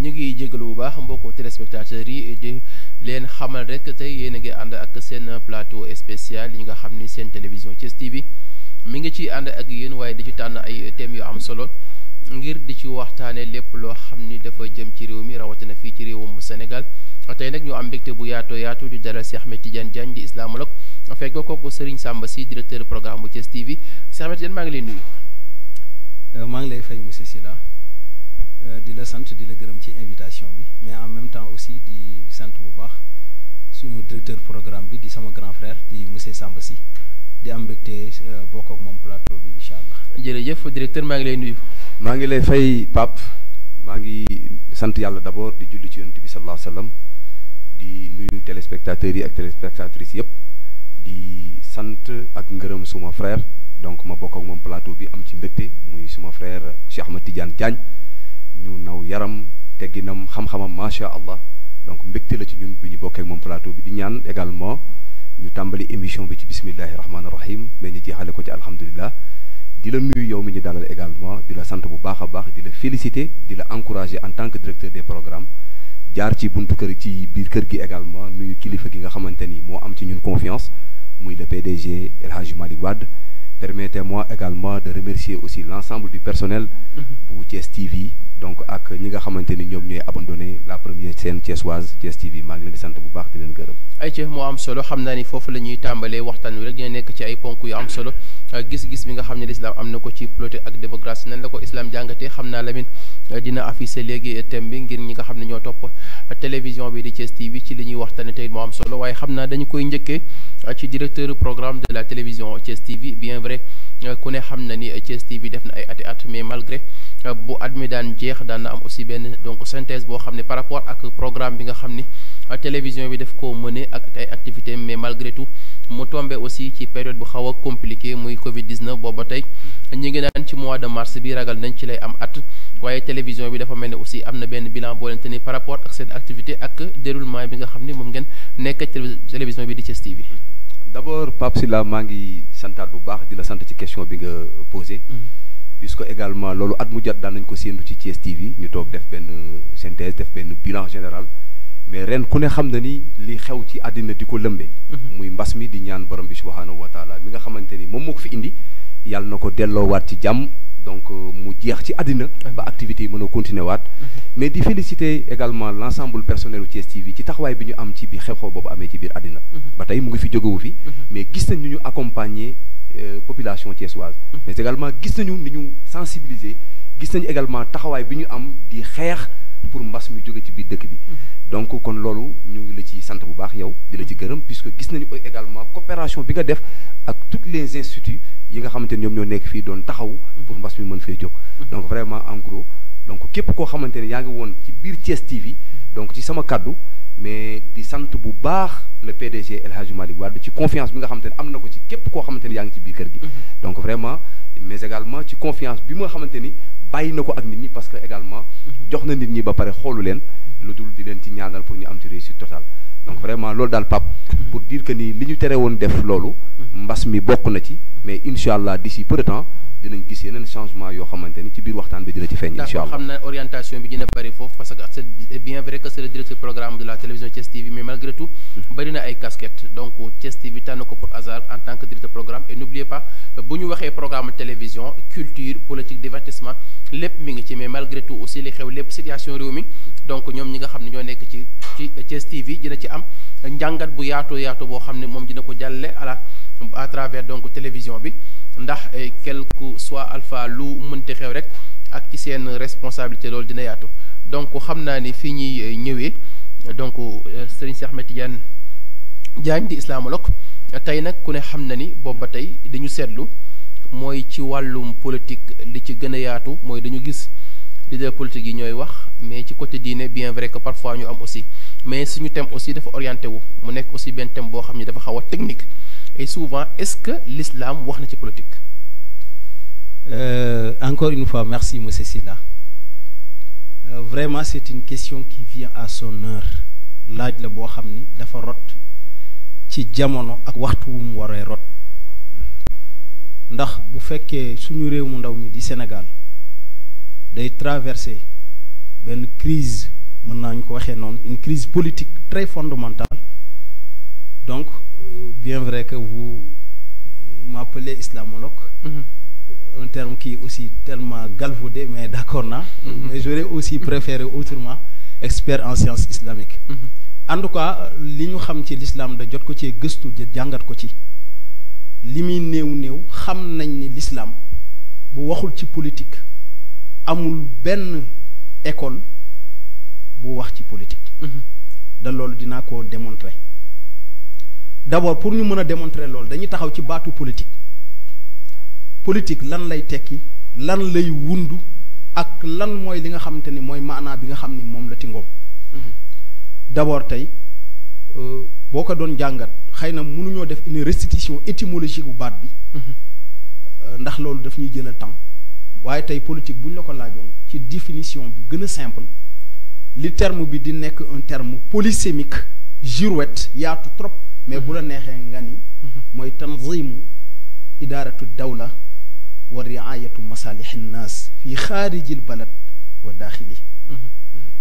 ñu ngi jégalu bu baax mbokku téléspectateurs yi di leen xamal rek tey yéen a ngi ànd ak seen plateau spécial yi nga xam ni seen télévision Thiès TV mi ngi ci ànd ak yéen waaye di ci tànn ay thèmes yu am solo ngir di ci waxtaane lépp loo xam ni dafa jëm ci réew mi rawatina fii ci réewum Sénégal tey nag ñu am mbégte bu yaatu di dalal Cheikh Ahmed Tidiane Diagne di islamologue fekk kooku Serigne Samba Sy directeur programme bu Thiès TV Cheikh Ahmed Tidiane maa ngi lay nuyu. maa ngi lay fay monsieur Sylla di la sant di la gërëm ci invitation bi mais en même temps aussi di sant bu baax suñu directeur programme bi di sama grand frère di monsieur Samba Sy di am mbégte bokk ak moom plateau bi incha allah. jërëjëf directeur maa ngi lay nuyu. maa ngi lay fay Pape maa ngi sant yàlla d'abord di julli ci yonent bi sallallahu alayhi wa sallam di nuyu téléspectateurs yi ak téléspectatrices yëpp di sant ak ngërëm suma frère donc ma bokk ak moom plateau bi am ci mbégte muy suma frère Cheikh Ahmed Tidiane Diagne ñu naw yaram tegginam xam-xamam macha allah donc mbégte la ci ñun bi ñu bokkee ak moom plateau bi di ñaan également ñu tàmbali émission bi ci bismillahi rahmaani rahim mais ñu jeexale ko ci alhamdulillah di la nuyu yow mi ñu dalal également di la sant bu baax a baax di la féliciter di la encourager en tant que directeur des programmes jaar ci buntu kër ci biir kër gi également nuyu kilifa gi nga xamante ni moo am ci ñun confiance muy le PDG El Hadji Malick Wade. Permettez-moi également de remercier aussi l'ensemble du personnel bu Thiès TV donc ak ñi nga xamante ni ñoom ñooy abandonné la première chaîne thiessoise Thiès TV maa ngi leen di sant bu baax di leen gërëm. ay ci moo am solo xam naa ni foofu la ñuy tàmbalee waxtaan wi rek dina nekk ci ay ponk yu am solo gis-gis bi nga xam ne l'islam am na ko ci politique ak démocratie nan la ko islam jàngatee xam naa Lamine dina affiché léegi thème bi ngir ñi nga xam ne ñoo topp télévision bi di Thiès TV ci li ñuy waxtaanee tey moo am solo waaye xam naa dañu koy njëkkee ci directeur programme de la télévision Thiès TV bien vrai ku ne xam na ni Thiès TV def na ay at mais malgré bu at mi daan jeex daan na am aussi benn donc synthèse boo xam ne par rapport ak programme bi nga xam ni télévision bi def koo mëne ak ay activités mais malgré tout mu tombé aussi ci période bu xaw a compliqué muy Covid 19 boobu ba tey ñi ngi naan ci mois de mars bi ragal nañ ci lay am at waaye télévision bi dafa mel ne aussi am na benn bilan boo leen te ni par rapport ak seen activité ak déroulement bi nga xam ni moom ngeen nekk télévision bi di Thiès TV. D'abord Pape Sylla maa ngi santaat bu baax di la sant ci question bi nga posé puisque également loolu at mu jot daan nañ ko séentu ci Thiès TV ñu toog def benn synthèse def benn bilan général mais ren ku ne xam na ni li xew ci àddina di ko lëmbe muy mbas mi di ñaan borom bi subhaanahu wa taala mi nga xamante ni moom moo ko fi indi yàlla na ko delloowaat ci jàmm donc mu jeex ci àddina ba activités yi mën a continuer waat mais di féliciter également l'ensemble personnel u Thiès TV ci taxawaay bi ñu am ci biir xew-xew boobu amee ci biir àddina ba tey mu ngi fi jógewu fi mais gis nañ ni ñu accompagner population thiessoise mais également gis nañu ni ñu sensibiliser gis nañu également taxawaay bi ñu am di xeex pour mbas mi jóge ci biir dëkk bi donc kon loolu ñu ngi la ci sant bu baax yow di la ci gërëm puisque gis nañu également coopération bi nga def ak toutes les instituts yi nga xamante ni ñoom ñoo nekk fii doon taxaw pour mbas mi mën fee jóg donc vraiment en gros donc képp koo xamante ni yaa ngi woon ci biir Thiès TV donc ci sama kaddu mais di sant bu baax le PDG El Hadji Malick Wade ci confiance bi nga xamante ne am na ko ci képp koo xamante ni yaa ngi ci biir kër gi donc vraiment mais également ci confiance bi nga xamante ni bàyyi na ko ak nit ñi parce que également jox na nit ñi ba pare xoolu leen lu dul di leen ci ñaanal pour ñu am ci réussite totale donc vraiment loolu daal Pape pour dire que ni li ñu tere woon def loolu mbas mi bokk na ci mais incha allah d'ici peu de temps dinañ gis yeneen changement yoo xamante ni ci biir waxtaan bi dina ci feeñ incha allah xam na orientation bi dina bëri foofu parce que c'est bien vrai que c'est le directeur programme de la télévision Thiès TV mais malgré tout bëri na ay casquettes donc Thiès TV tànn ko pour hasard en tant que directeur programme et n'oubliez pas bu ñu waxee programme télévision culture politique divertissement lépp mi ngi ci mais malgré tout aussi li xew lépp situation réew mi donc ñoom ñi nga xam ne ñoo nekk ci Thiès TV dina ci am njàngat bu yaatu boo xam ne moom dina ko jàlle à travers donc télévision bi ndax quelque soit alpha lu mënti xew rek ak ci seen responsabilité loolu dina yaatu donc xam naa ni fii ñuy ñëwee donc Serigne Cheikh Ahmed Tidiane Diagne di islamologue tey nag ku ne xam na ni boobu ba tey dañu seetlu mooy ci wàllum politique li ci gën a yaatu mooy dañu gis leader politique yi ñooy wax mais ci côté diine bien vrai que parfois ñu am aussi mais suñu thème aussi dafa orienté wu mu nekk aussi benn thème boo xam ne dafa xaw a technique et souvent est-ce que l'islam wax na ci politique. Encore une fois merci monsieur Sylla vraiment c'est une question qui vient à son heure laaj la boo xam ni dafa rot ci jamono ak waxtu wu mu waree rot ndax bu fekkee suñu réew mu ndaw mi di Sénégal day traverser benn crise mën nañu ko waxee noonu une crise politique très fondamentale. Donc bien vrai que vous m'appelez islamologue, un terme qui est aussi tellement galvaudé, mais d'accord, mais j'aurais aussi préféré autrement expert en sciences islamiques. En tout cas li ñu xam ci l'islam da jot ko ci gëstu jàngat ko ci li muy néew xam nañ ni l'islam bu waxul ci politique amul benn école bu wax ci politique. da loolu dinaa ko démontrer. D'abord pour ñu mën a démontrer loolu dañuy taxaw ci baatu politique. Politique lan lay tekki lan lay wundu ak lan mooy li nga xamante ni mooy maanaa bi nga xam ni moom la ci ngoom. D'abord tey boo ko doon jàngat xëy na mënuñoo def une restitution étymologique bu baat bi. ndax loolu daf ñuy jëlal temps. waaye tey politique bu ñu la ko laajoon ci définition bu gën a simple li terme bi di nekk un terme polysémique girouette yaatu trop. mais bu la neexee nga ni mooy tanzimu idaaratu dawla wa riayatu masalixi nnaas fi xaarijil balad wa daaxili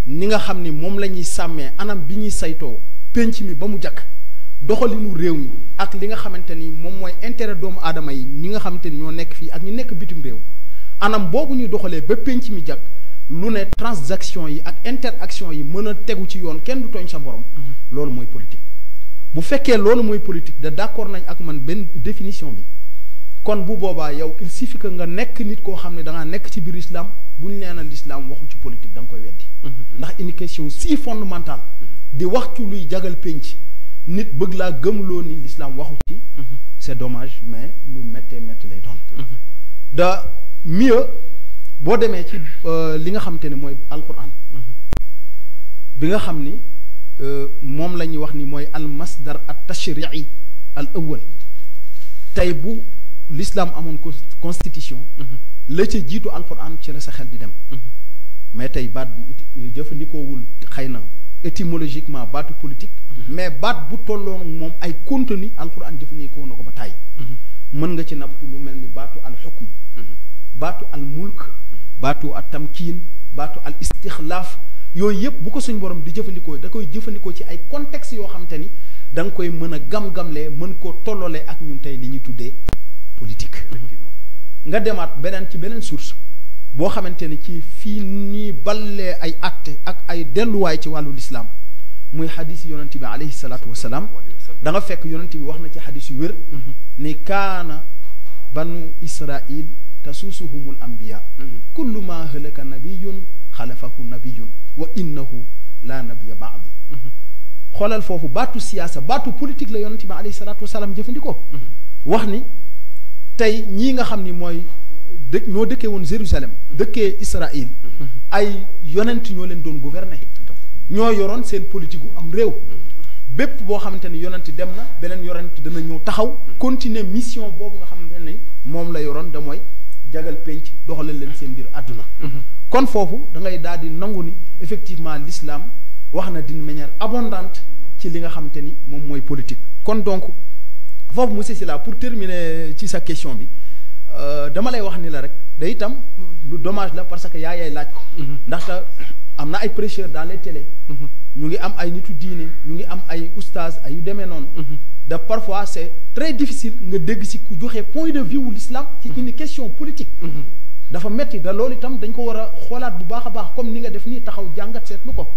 ni nga xam ni moom la ñuy sàmmee anam bi ñuy saytoo pénc mi ba mu jakk doxalinu réew mi ak li nga xamante ni moom mooy intérêt doomu aadama yi ñi nga xamante ni ñoo nekk fii ak ñu nekk bitim réew anam boobu ñuy doxalee ba pénc mi jakk lu ne transaction yi ak interaction yi mën a tegu ci yoon kenn du tooñ sa borom loolu mooy politique. bu fekkee loolu mooy politique d'accord nañ ak man benn définition bi kon bu boobaa yow il suffit que nga nekk nit koo xam ne da ngaa nekk ci biir islam bu ñu nee na l'islam waxul ci politique da nga koy weddi. ndax une question si fondamentale. di wax ci luy jagal penc nit bëgg laa gëmloo ni l'islam waxu ci. c'est dommage mais lu méttee lay doon. da mieux boo demee ci li nga xamante ne mooy alquran. bi nga xam ni. moom la ñuy wax ni mooy al masdar at tashri'i al awwal tey bu l'islam amoon constitution la ca jiitu alquran ci la sa xel di dem mais tey baat bi jëfandikoowul xëy na étymologiquement baatu politique mais baat bu tolloon moom ay contenu alquran jëfandikoo na ko ba tàyyi mën nga ci nappatu lu mel ni baatu al xukm baatu al mulk baatu at tamkiin baatu al istixlaaf yooyu yëpp bu ko suñ borom di jëfandikoo da koy jëfandikoo ci ay contexte yoo xamante ni da nga koy mën a gam-gamlee mën koo tolloolee ak ñun tey li ñu tuddee politique. nga demaat ci beneen source boo xamante ni ci fii nii ballee ay acte ak ay delluwaay ci wàllu l'islam muy xadis yonent bi alayhi salaatu wasalaam da nga fekk yonent bi wax na ci xadis yu wér ni kaana banu israil tasuusuhumul anbiya kullu ma halaka nabiyun xalafahu nabiyun wa innahu la nabiyya ba'di xoolal foofu baatu siyaasa baatu politique la yonent bi alayhi salaatu wasalaam jëfandikoo wax ni tey ñii nga xam ni mooy ñoo dëkkee woon Jérusalem dëkkee Israël ay yonent ñoo leen doon gouverner ñoo yoroon seen politique gu am réew bépp boo xamante ni yonent dem na beneen yonent dana ñëw taxaw continuer mission boobu nga xamante ne moom la yoroon da mooy jagal penc doxalal leen seen mbir àdduna kon foofu da ngay daal di nangu ni effectivement l'islam wax na d'une manière abondante ci li nga xamante ni moom mooy politique kon donc foofu monsieur Sylla pour terminer ci sa question bi dama lay wax ni la rek day itam lu dommage la parce que yaay laaj ko ndaxte am na ay prêcheurs dans les télés ñu ngi am ay nitu diine ñu ngi am ay oustaz ay yu demee noonu da parfois c'est très difficile nga dégg si ku joxe point de vue wu l'islam ci une question politique dafa metti da loolu itam dañ ko war a xoolaat bu baax a baax comme ni nga def nii taxaw jàngat seetlu ko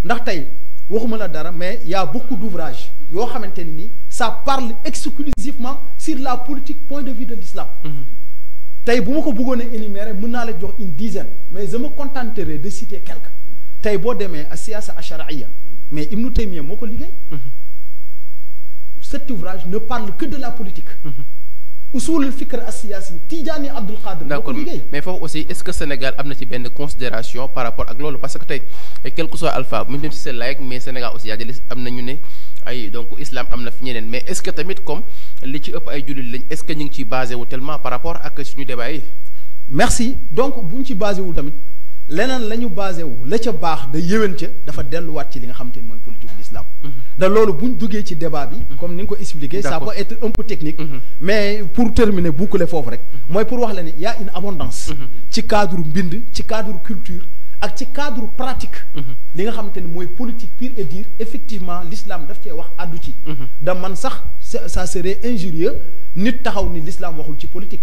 ndax tey waxuma la dara mais y a beaucoup d'ouvrages yoo xamante ni nii ça parle exclusivement sur la politique point de vue de l'islam tey bu ma ko bëggoon a énumérer mën naa la jox une dizaine mais je me contenterai de citer quelques tey boo demee a siyaasa ashariya mais Ibn Taymiya moo ko liggéey cet ouvrage ne parle que de la politique usul al-fikr as-siyasi Tidjani Abdul Qadir moo ko liggéey mais foofu aussi est-ce que Sénégal am na ci benn considération par rapport ak loolu parce que tey quel que soit alpha mu dem si seen laïc mais Sénégal aussi yaa jëlis am na ñu ne ay donc islam am na fi ñeneen mais est-ce que tamit comme li ci ëpp ay jullit lañ est-ce que ñu ngi ciy basé wu tellement par rapport ak suñu débat yi merci donc buñ ci basé wul tamit leneen la ñu basé wu la ca baax da yéwén ca dafa delluwaat ci li nga xamante ni mooy politique de l'islam da loolu buñ duggee ci débat bi comme ni nga ko expliqué ça peut être un peu technique mais pour terminer boucler foofu rek mooy pour wax la ne y a une abondance ci cadre mbind ci cadre culture ak ci cadre pratique li nga xamante ni mooy politique pure et dure effectivement l'islam daf cee wax àddu ci da man sax ça serait injurieux nit taxaw ni l'islam waxul ci politique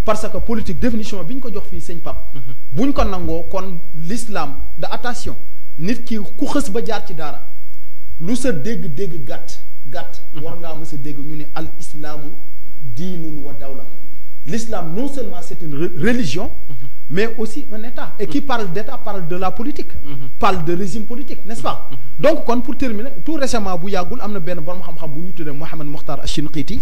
parce que politique définition bi ñu ko jox fii sëñ Pape buñ ko nangoo kon l'islam da attention nit ki ku xës ba jaar ci daara lu sa dégg-dégg gàtt war ngaa mës a dégg ñu ne al islaamu diinun wa dawla l'islam non seulement c'est une religion mais aussi un État et qui parle d'État parle de la politique parle de régime politique n'est-ce pas donc kon pour terminer tout récemment bu yàggul am na benn borom xam-xam bu ñu tuddee Mohamed Mokhtar Ashinqiti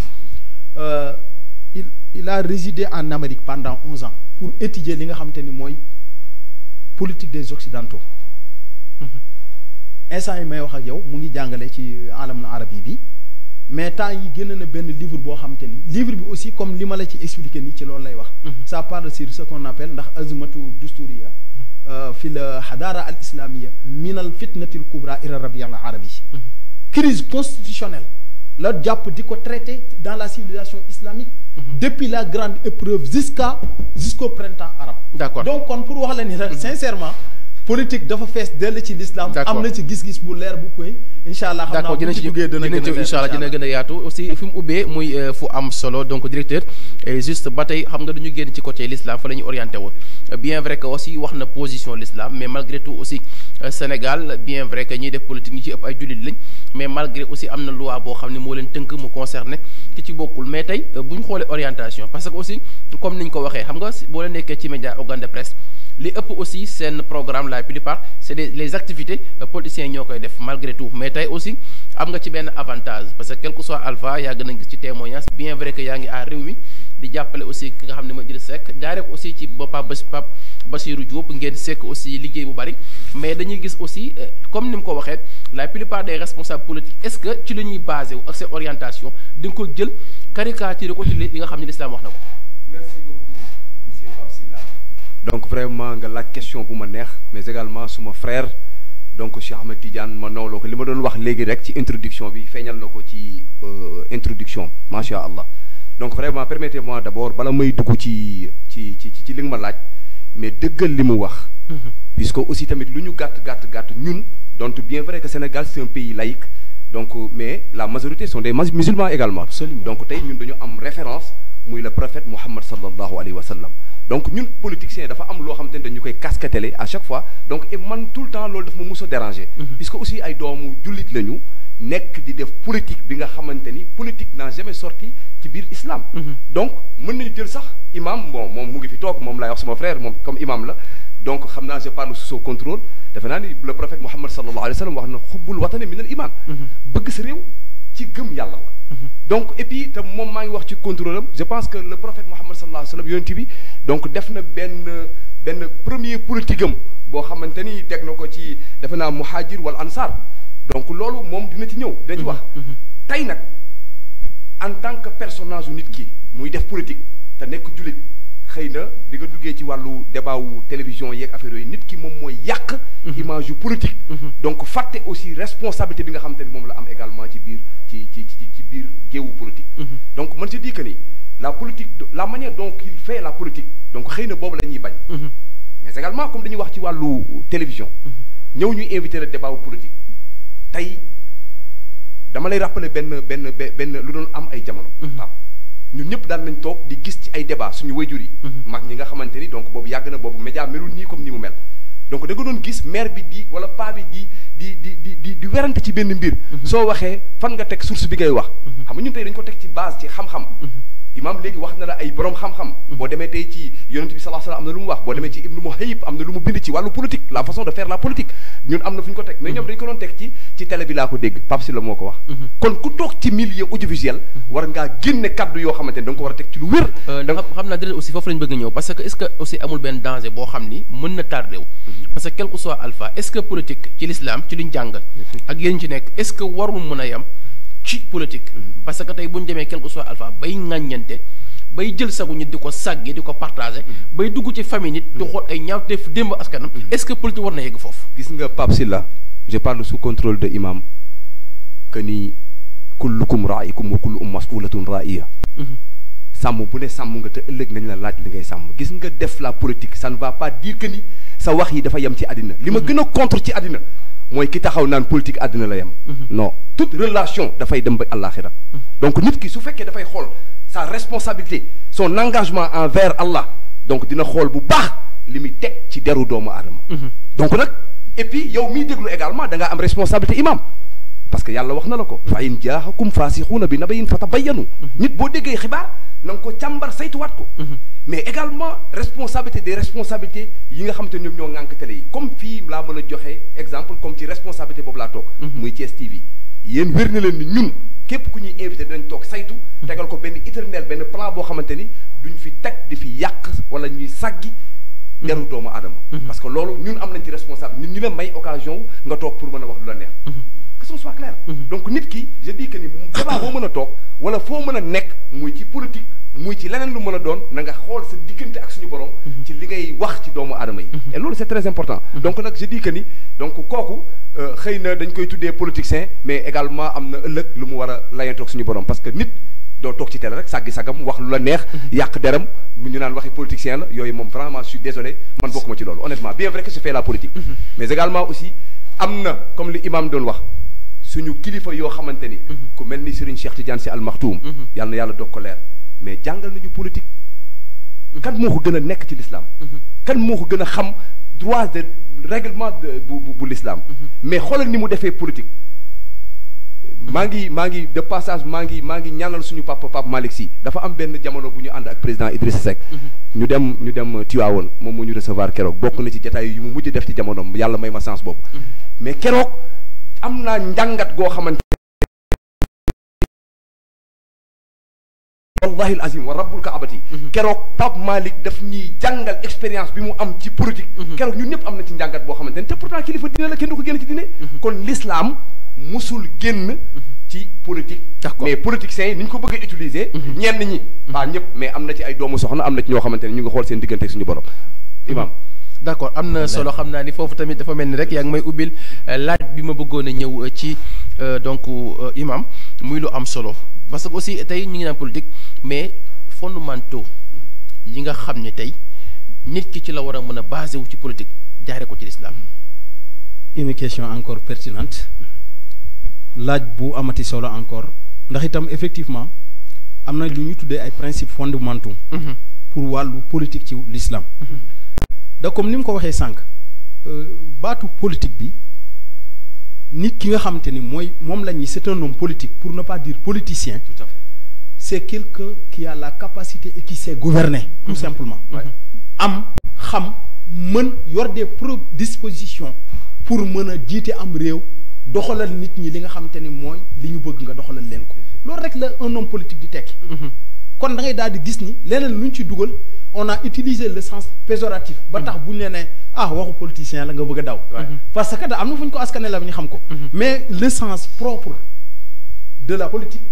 il a résidé en Amérique pendant 11 ans pour étudier li nga xamante ni mooy politique des Occidentaux instant yi may wax ak yow mu ngi jàngale ci alamul arabi bi mais temps yi génn na benn livre boo xamante ni livre bi aussi comme li ma la ci expliqué nii ci loolu lay wax ça parle sur ce qu'on appelle ndax azmatu dusturiya fi la hadara al islamia min al fitnati al kubra ila rabi al arabi crise constitutionnelle la jàpp di ko traité dans la civilisation islamique depuis la grande épreuve jusqu'au printemps arabe d'accord donc kon pour wax la ni rek sincèrement politique dafa fees dell ci l'islam am na ci gis-gis bu leer bu koy incha allah xam naa bu ci duggee dina gën a yaatu aussi fi mu ubbee muy fu am solo donc directeur juste ba tey xam nga dañu génn ci côté l'islam fa la ñu orienté woon bien vrai que aussi wax na position l'islam mais malgré tout aussi Sénégal bien vrai que ñiy def politique ñi ci ëpp ay jullit lañ mais malgré aussi am na loi boo xam ne moo leen tënk mu concerné ki ci bokkul mais tey bu ñu xoolee orientation parce que aussi comme niñ ko waxee xam nga boo leen nekkee ci média organe de presse li ëpp aussi seen programme la plupart c'est les activités politiciens ñoo koy def malgré tout mais tey aussi am nga ci benn avantage parce que quel que soit alpha yàgg nañ gis ci témoignage bien vrai que yaa ngi à réew mi di jàppale aussi ki nga xam ne mooy Idrissa Seck jaaree ko aussi ci Pape Bassirou Diop ngeen sekk aussi liggéey bu bari mais dañuy gis aussi comme ni mu ko waxee la plupart des responsables politiques est-ce que ci la ñuy basé wu ak seen orientation di nga ko jël caricature ko ci li nga xam ne l'islam wax na ko. Merci beaucoup monsieur Pape Sylla. Donc vraiment nga laaj question bu ma neex mais également suma frère donc Cheikh Ahmed Tidiane ma nawloo ko li ma doon wax léegi rek ci introduction bi feeñal na ko ci introduction macha allah donc vraiment permettez-moi d'abord bala may dugg ci li nga ma laaj mais dëggal li mu wax. puisque aussi tamit lu ñu gàtt ñun donc bien vrai que Sénégal c'est un pays laïque donc mais la majorité sont des musulmans également. Absolument. Donc tey ñun dañu am référence muy le prophète Muhammad sallallahu alayhi wa sallam. Donc ñun politiciens dafa am loo xamante ne dañu koy casqueteler à chaque fois donc et man tout le temps loolu daf ma mus a déranger. puisque aussi ay doomu jullit lañu nekk di def politique bi nga xamante ni politique n'a jamais sorti ci biir islam. donc mën nañu jël sax imam bon moom mu ngi fi toog moom laay wax sama frère moom comme imam la donc xam naa je parle sous son contrôle defe naa ni le prophète Muhammad sallallahu alayhi wa sallam wax na xubbul watani min al iman. bëgg sa réew ci gëm yàlla la. donc et puis te moom maa ngi wax ci contrôle am je pense que le prophète Muhammad sallallahu alayhi wa sallam yonent bi donc def na benn premier politique am boo xamante ni teg na ko ci defe naa muhajir wal ansar donc loolu moom dina ci ñëw dina ci wax. tey nag en tant que personnage u nit ki muy def politique te nekk jullit xëy na bi nga duggee ci wàllu débat wu télévision yeeg affaire yooyu nit ki moom mooy yàq. image yu politique. donc fàtte aussi responsabilité bi nga xamante ni moom la am également ci biir ci biir géewu politique. donc man je dis que ni la politique la manière dont il fait la politique donc xëy na boobu la ñuy bañ. mais également comme dañuy wax ci wàllu télévision. ñëw ñuy inviter le débat wu politique tey dama lay rappeler benn lu doon am ay jamono. ñun ñëpp daan nañ toog di gis ci ay débat suñu wayjur yi. mag ñi nga xamante ni donc boobu yàgg na boobu média melul nii comme ni mu mel. donc da nga doon gis maire bi di wala paa bi di werante ci benn mbir. soo waxee fan nga teg source bi ngay wax. xam nga ñun tey dañ ko teg ci base ci xam-xam. imam léegi wax na la ay borom xam-xam. boo demee tey ci yonent bi sallallahu alayhi wasallam am na lu mu wax boo demee ci Ibnu Muhayyib am na lu mu bind ci wàllu politique la façon de faire la politique ñun am na fu ñu ko teg mais ñoom dañ ko doon teg ci télé bi laa ko dégg Pape Sylla moo ko wax. kon ku toog ci milieu audiovisuel. war ngaa génne kaddu yoo xamante ne da nga ko war a teg ci lu wér. xam naa dëgg aussi foofu lañ bëgg ñëw parce que est-ce que aussi amul benn danger boo xam ni mën na tardé wu. parce que quel que soit alpha est-ce que politique ci l'islam ci liñ jàng ak yéen ci nekk est-ce que warul mën a yam ci politique. parce que tey bu ñu demee quel que soit alpha bay ŋàññante bay jël sagu nit di ko sàggi di ko partager bay dugg ci famille nit di xool ay ñaawteef démb askanam est-ce que politique war na yegg foofu. gis nga Pape Sylla je parle sous contrôle de imam que ni kullukum ra'ikum wa kullukum mas'ulatun ra'iya. sàmm bu ne sàmm nga te ëllëg nañ la laaj li ngay sàmm gis nga def la politique ça ne va pas dire que ni sa wax yi dafa yem ci àddina li ma gën a contre ci àddina mooy ki taxaw naan politique àddina la yem non toute relation dafay dem ba àllaaxira donc nit ki su fekkee dafay xool sa responsabilité son engagement envers Allah donc dina xool bu baax li muy teg ci deru doomu aadama donc nag et puis yow miy déglu également da ngaa am responsabilité imam parce que yàlla wax na la ko fa in jaahakum faasixuuna bi nabayin fatabayyanu nit boo déggee xibaar na nga ko càmbar saytuwaat ko mais également responsabilité des responsabilités yi nga xam te ñoom ñoo ŋànk télé yi comme fii laa mën a joxe exemple comme ci responsabilité boobu laa toog muy Thiès TV yéen wér na leen ni ñun képp ku ñuy invité dinañ toog saytu tegal ko benn éternel benn plan boo xamante ni duñ fi teg di fi yàq wala ñuy sàggi deru doomu aadama parce que loolu ñun am nañ ci responsable ñun ñu la may occasion nga toog pour mën a wax lu la neex que ce soit clair donc nit ki je dis que ni débat boo mën a toog wala foo mën a nekk muy ci politique muy ci leneen lu mën a doon na nga xool sa diggante ak suñu borom ci li ngay wax ci doomu aadama yi et loolu c'est très important donc nag je dis que ni donc kooku xëy na dañ koy tuddee politicien mais également am na ëllëg lu mu war a layantoog suñu borom parce que nit doo toog ci télé rek sàggi sagam wax lu la neex yàq deram ñu naan waxi politicien la yooyu moom vraiment je suis désolé man bokkuma ci loolu honnêtement bien vrai que je fais la politique mais également aussi am na comme li imam doon wax suñu kilifa yoo xamante ni ku mel ni Serigne Cheikh Tidiane Sy Al Maktoum yàlla na yàlla doog ko leer mais jàngal nañu politique kan moo ko gën a nekk ci l'islam kan moo ko gën a xam droit de règlement bu l'islam mais xoolal ni mu defee politique maa ngi de passage maa ngi ñaanal suñu Pape Malick Sy dafa am benn jamono bu ñu ànd ak président Idrissa Seck ñu dem Tivaouane moom moo ñu recevoir keroog bokk na ci jataay yu mu mujj def ci jamono yàlla may ma chance boobu mais keroog am naa njàngat goo xamante wallahi alazim wa rabbul kaabati keroog Pape Malick daf ñuy jàngal expérience bi mu am ci politique keroog ñun ñëpp am na ci njàngat boo xamante ne te pourtant kilifa dina la kenn du ko génn ci dine kon l'islam musul génn ci politique mais politiciens yi ni ñu ko bëgg a utiliser ñenn ñi pas ñëpp mais am na ci ay doomu soxna am na ci ñoo xamante ne ñu ngi xool seen diggante ak suñu borom imam d'accord am na solo xam naa ni foofu tamit dafa mel ni rek yaa ngi may ubbil laaj bi ma bëggoon a ñëw ci donc imam muy lu am solo parce que aussi tey ñu ngi naan politique mais fondamentaux yi nga xam ne tey nit ki ci la war a mën a basé wu ci politique jaare ko ci l'islam une question encore pertinente laaj bu amati solo encore ndax itam effectivement am na lu ñu tuddee ay principes fondamentaux pour wàllu politique ci l'islam da comme ni mu ko waxee sànq baatu politique bi nit ki nga xamante ni mooy moom la ñuy c'est un homme politique pour ne pas dire politicien. Tout à fait. C'est quelqu'un qui a la capacité et qui sait gouverner tout simplement am xam mën yor des dispositions pour mën a jiite am réew doxalal nit ñi li nga xamante ni mooy li ñu bëgg nga doxalal leen ko loolu rek la un homme politique di tekki kon da ngay daal di gis ni leneen lu ñu ci dugal on a utilisé le sens péjoratif ba tax bu ñu nee waxu politicien la nga bëgg a daw parce que da am na fu ñu ko askane la ñu xam ko mais le sens propre de la politique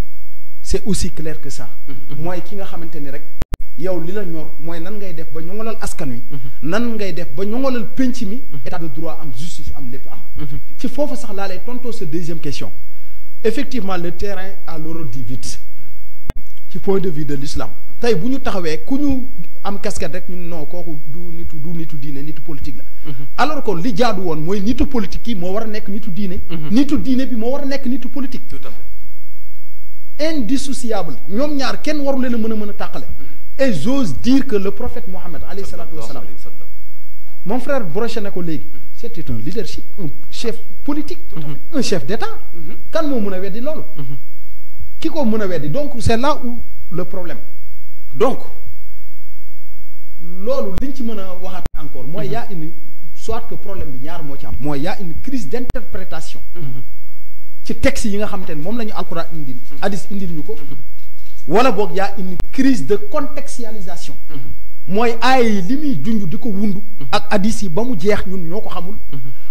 c'est aussi clair que ça mooy ki nga xamante ni rek yow li la ñor mooy nan ngay def ba ñoŋolal askan wi nan ngay def ba ñoŋolal penc mi état de droit am justice am lépp am ci foofu sax laa lay tontoo sa deuxième question effectivement le terrain a l'horreur du vide ci point de vue de l'islam tey bu ñu taxawee ku ñu am casquette rek ñun non kooku du nitu diine nitu politique la alors que li jaadu woon mooy nitu politique yi moo war a nekk nitu diine nitu diine bi moo war a nekk nitu politique tout à fait indissociable ñoom ñaar kenn waru leen a mën a tàqale et j'ose dire que le prophète Mohammed alayhi salatu wassalam mon frère broché na ko léegi c'était un leadership un chef politique un chef d'État kan moo mën a weddi loolu ki ko mën a weddi donc c'est là où le problème donc loolu liñ ci mën a waxaat encore mooy y a une soit que problème bi ñaar moo ci am mooy y a une crise d'interprétation ci texte yi nga xamante ne moom la ñu alquran indil hadis indil ñu ko wala boog y a une crise de contextualisation mooy aaya yi li muy junj di ko wundu ak hadis yi ba mu jeex ñun ñoo ko xamul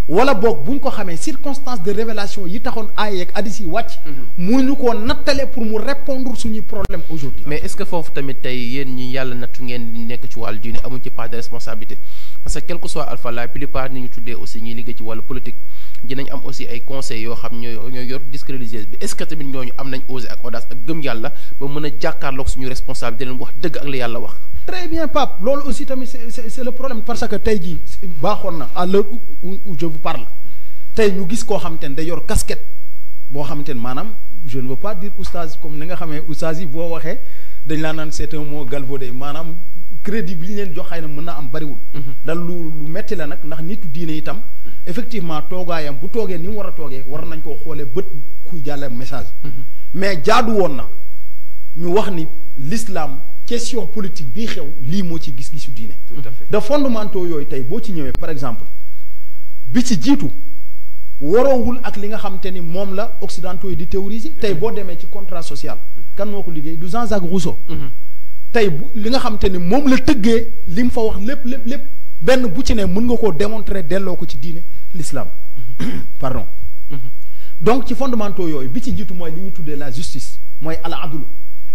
wala boog buñ ko xamee circonstance de révélation yi taxoon aaya ak hadis yi wàcc mënuñu koo nattale pour mu répondre suñuy problème aujourd'hui mais est-ce que foofu tamit tey yéen ñi yàlla nattu ngeen di nekk ci wàllu diine amuñ ci part de responsabilité parce que quel que soit alpha la plupart ni ñu tuddee aussi ñi liggéey ci wàllu politique dinañ am aussi ay conseils yoo xam ñooy yor disque religieuse bi est-ce que tamit ñooñu am nañ osé ak audace ak gëm yàlla ba mën a jàkkaarloog suñu responsabilité leen wax dëgg ak li yàlla wax. très bien Pape loolu aussi tamit c'est le problème parce que tey jii baaxoon na à l'heure où je vous parle tey ñu gis koo xamante ne day yor casquette boo xamante ne maanaam je ne veux pas dire oustaz comme ni nga xamee oustaz yi boo waxee dañ laa naan c'est un mot galvaudé maanaam crédit bi ñu leen jox xëy na mën naa am bariwul. dal lu metti la nag ndax nitu diine itam effectivement toogaayam bu toogee ni mu war a toogee war nañ koo xoolee bët kuy jàlle message. mais jaadu woon na ñu wax ni l'islam question politique bii xew lii moo ci gis-gisu diine. tout à fait de fondamentaux yooyu tey boo ci ñëwee par exemple bi ci jiitu waroowul ak li nga xamante ni moom la occidentaux yi di théoriser tey boo demee ci contrat social. kan moo ko liggéey du Jean-Jacques Rousseau. tey bu li nga xamante ni moom la tëggee li mu fa wax lépp benn bu ci ne mën nga koo démontrer delloo ko ci diine l'islam. pardon. donc ci fondamentaux yooyu bi ci jiitu mooy li ñuy tuddee la justice mooy al adlu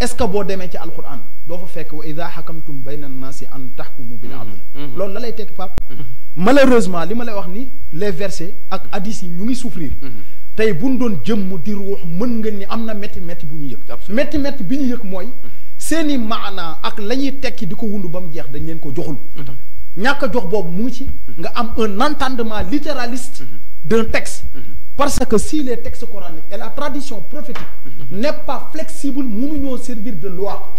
est-ce que boo demee ci alquran doo fa fekk wa idha hakamtum bayna an-nasi an tahkumu bil adl. loolu la lay tekki Pape. malheureusement li ma lay wax ni les versets ak hadith yi ñu ngi souffrir. tey bu ñu doon jëmm di ruux mën nga ni am na métti bu ñu yëg. métti bi ñu yëg mooy seeni maanaa ak la ñuy tekki di ko wund ba mu jeex dañ leen ko joxul. ñàkk a jox boobu mu ngi ci. nga am un entendement littéraliste d'un texte. parce que si les textes coraniques et la tradition prophétique n'est pas flexible mënuñoo servir de loi.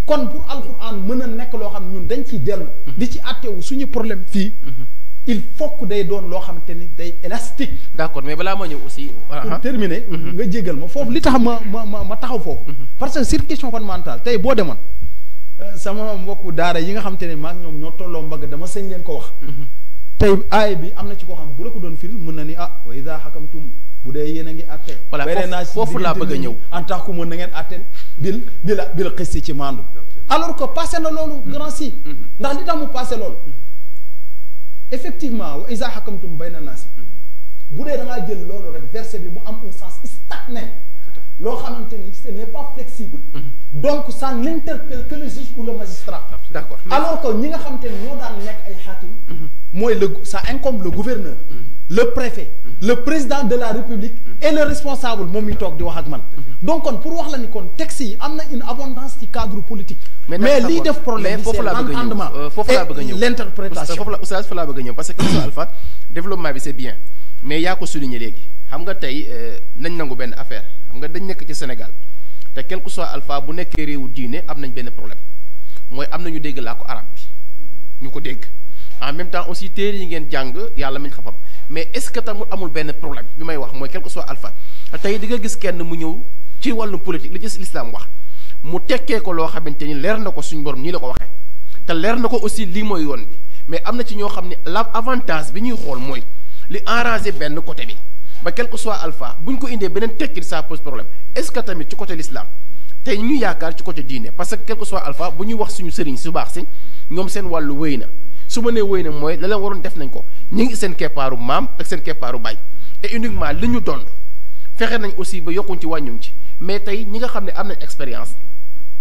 kon pour alquran mën a nekk loo xam ñun dañ ciy dellu. di ci àttewu suñu problème fii. il faut que day doon loo xamante ni day élastique. d'accord mais balaa ma ñëw aussi. pour terminer. nga jégal ma foofu li tax ma taxaw foofu. parce que c'est question fondamentale tey boo demoon sama mbokku daara yi nga xamante ne maag ñoom ñoo tolloo mbagg dama sañ leen ko wax. tey aay bi am na ci koo xam bu la ko doon firil mën na ni wa idha hakamtum bu dee yéen a ngi àtte. voilà foofu laa bëgg a ñëw en tant que mën na ngeen àtte bil xisti ci maandu. alors que passé na loolu. grand si. ndax li tax mu passé loolu. effectivement wa iza hakamtum bayna naasi bu dee da ngaa jël loolu rek verset bi mu am un sens stagné loo xamante ni ce n'est pas flexible. donc ça n'interpelle que le juge ou le magistrat. d'accord alors que ñi nga xamante ni ñoo daan nekk ay xaakim. mooy ça incombe le gouverneur. le préfet. le président de la république. et le responsable moom mi toog di wax ak man. donc kon pour wax la ni kon texte yi am na une abondance ci cadre politique. mais lii def problème bi c'est l'entendement et l'interprétation. foofu laa bëgg a ñëw parce que Alpha développement bi c'est bien mais yaa ko souligné léegi xam nga tey nañ nangu benn affaire xam nga dañ nekk ci Sénégal te quel que soit Alpha bu nekkee réewu diine am nañ benn problème mooy am nañu dégg laa ko arab bi ñu ko dégg en même temps aussi téere yi ngeen jàng yàlla mañ xam mais est-ce que tamit amul benn problème bi may wax mooy quel que soit Alpha tey di nga gis kenn mu ñëw ci wàllum politique li ci l'islam wax mu tekkee ko loo xamante ni leer na ko suñu borom nii la ko waxee te leer na ko aussi lii mooy yoon bi mais am na ci ñoo xam ne la avantage bi ñuy xool mooy li arrangé benn côté bi ba quel que soit Alpha bu ñu ko indee beneen tekki ça pose problème est-ce que tamit ci côté l'islam tey ñu yaakaar ci côté diine parce que quel que soit Alpha bu ñuy wax suñu sëriñ su baax si ñoom seen wàllu wéy na su ma nee wéy na mooy la leen waroon def nañ ko ñu ngi seen keppaaru maam ak seen keppaaru baay et uniquement li ñu doon fexe nañ aussi ba yokkuñ ci wàññuñ ci mais tey ñi nga xam ne am nañ expérience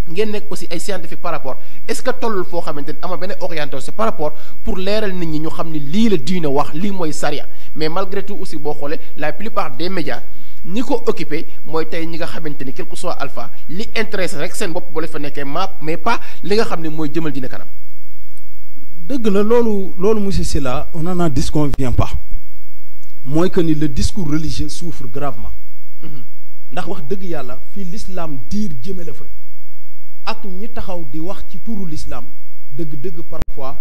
ngeen nekk aussi ay scientifique par rapport est-ce que tollul foo xamante ni ama benn orientation par rapport pour leeral nit ñi ñu xam ne lii la diine wax lii mooy sariya mais malgré tout aussi boo xoolee la plupart des médias ñi ko occupé mooy tey ñi nga xamante ni quel que soit Alpha li intéressé rek seen bopp boo leen fa nekkee mais pas li nga xam ne mooy jëmal diine kanam. dëgg la loolu monsieur Sylla on n'en disconvient pas mooy que ni le discours religieux souffre gravement. ndax wax dëgg yàlla fii l'islam diir jëmale fa ak ñi taxaw di wax ci turu l'islam dëgg-dëgg parfois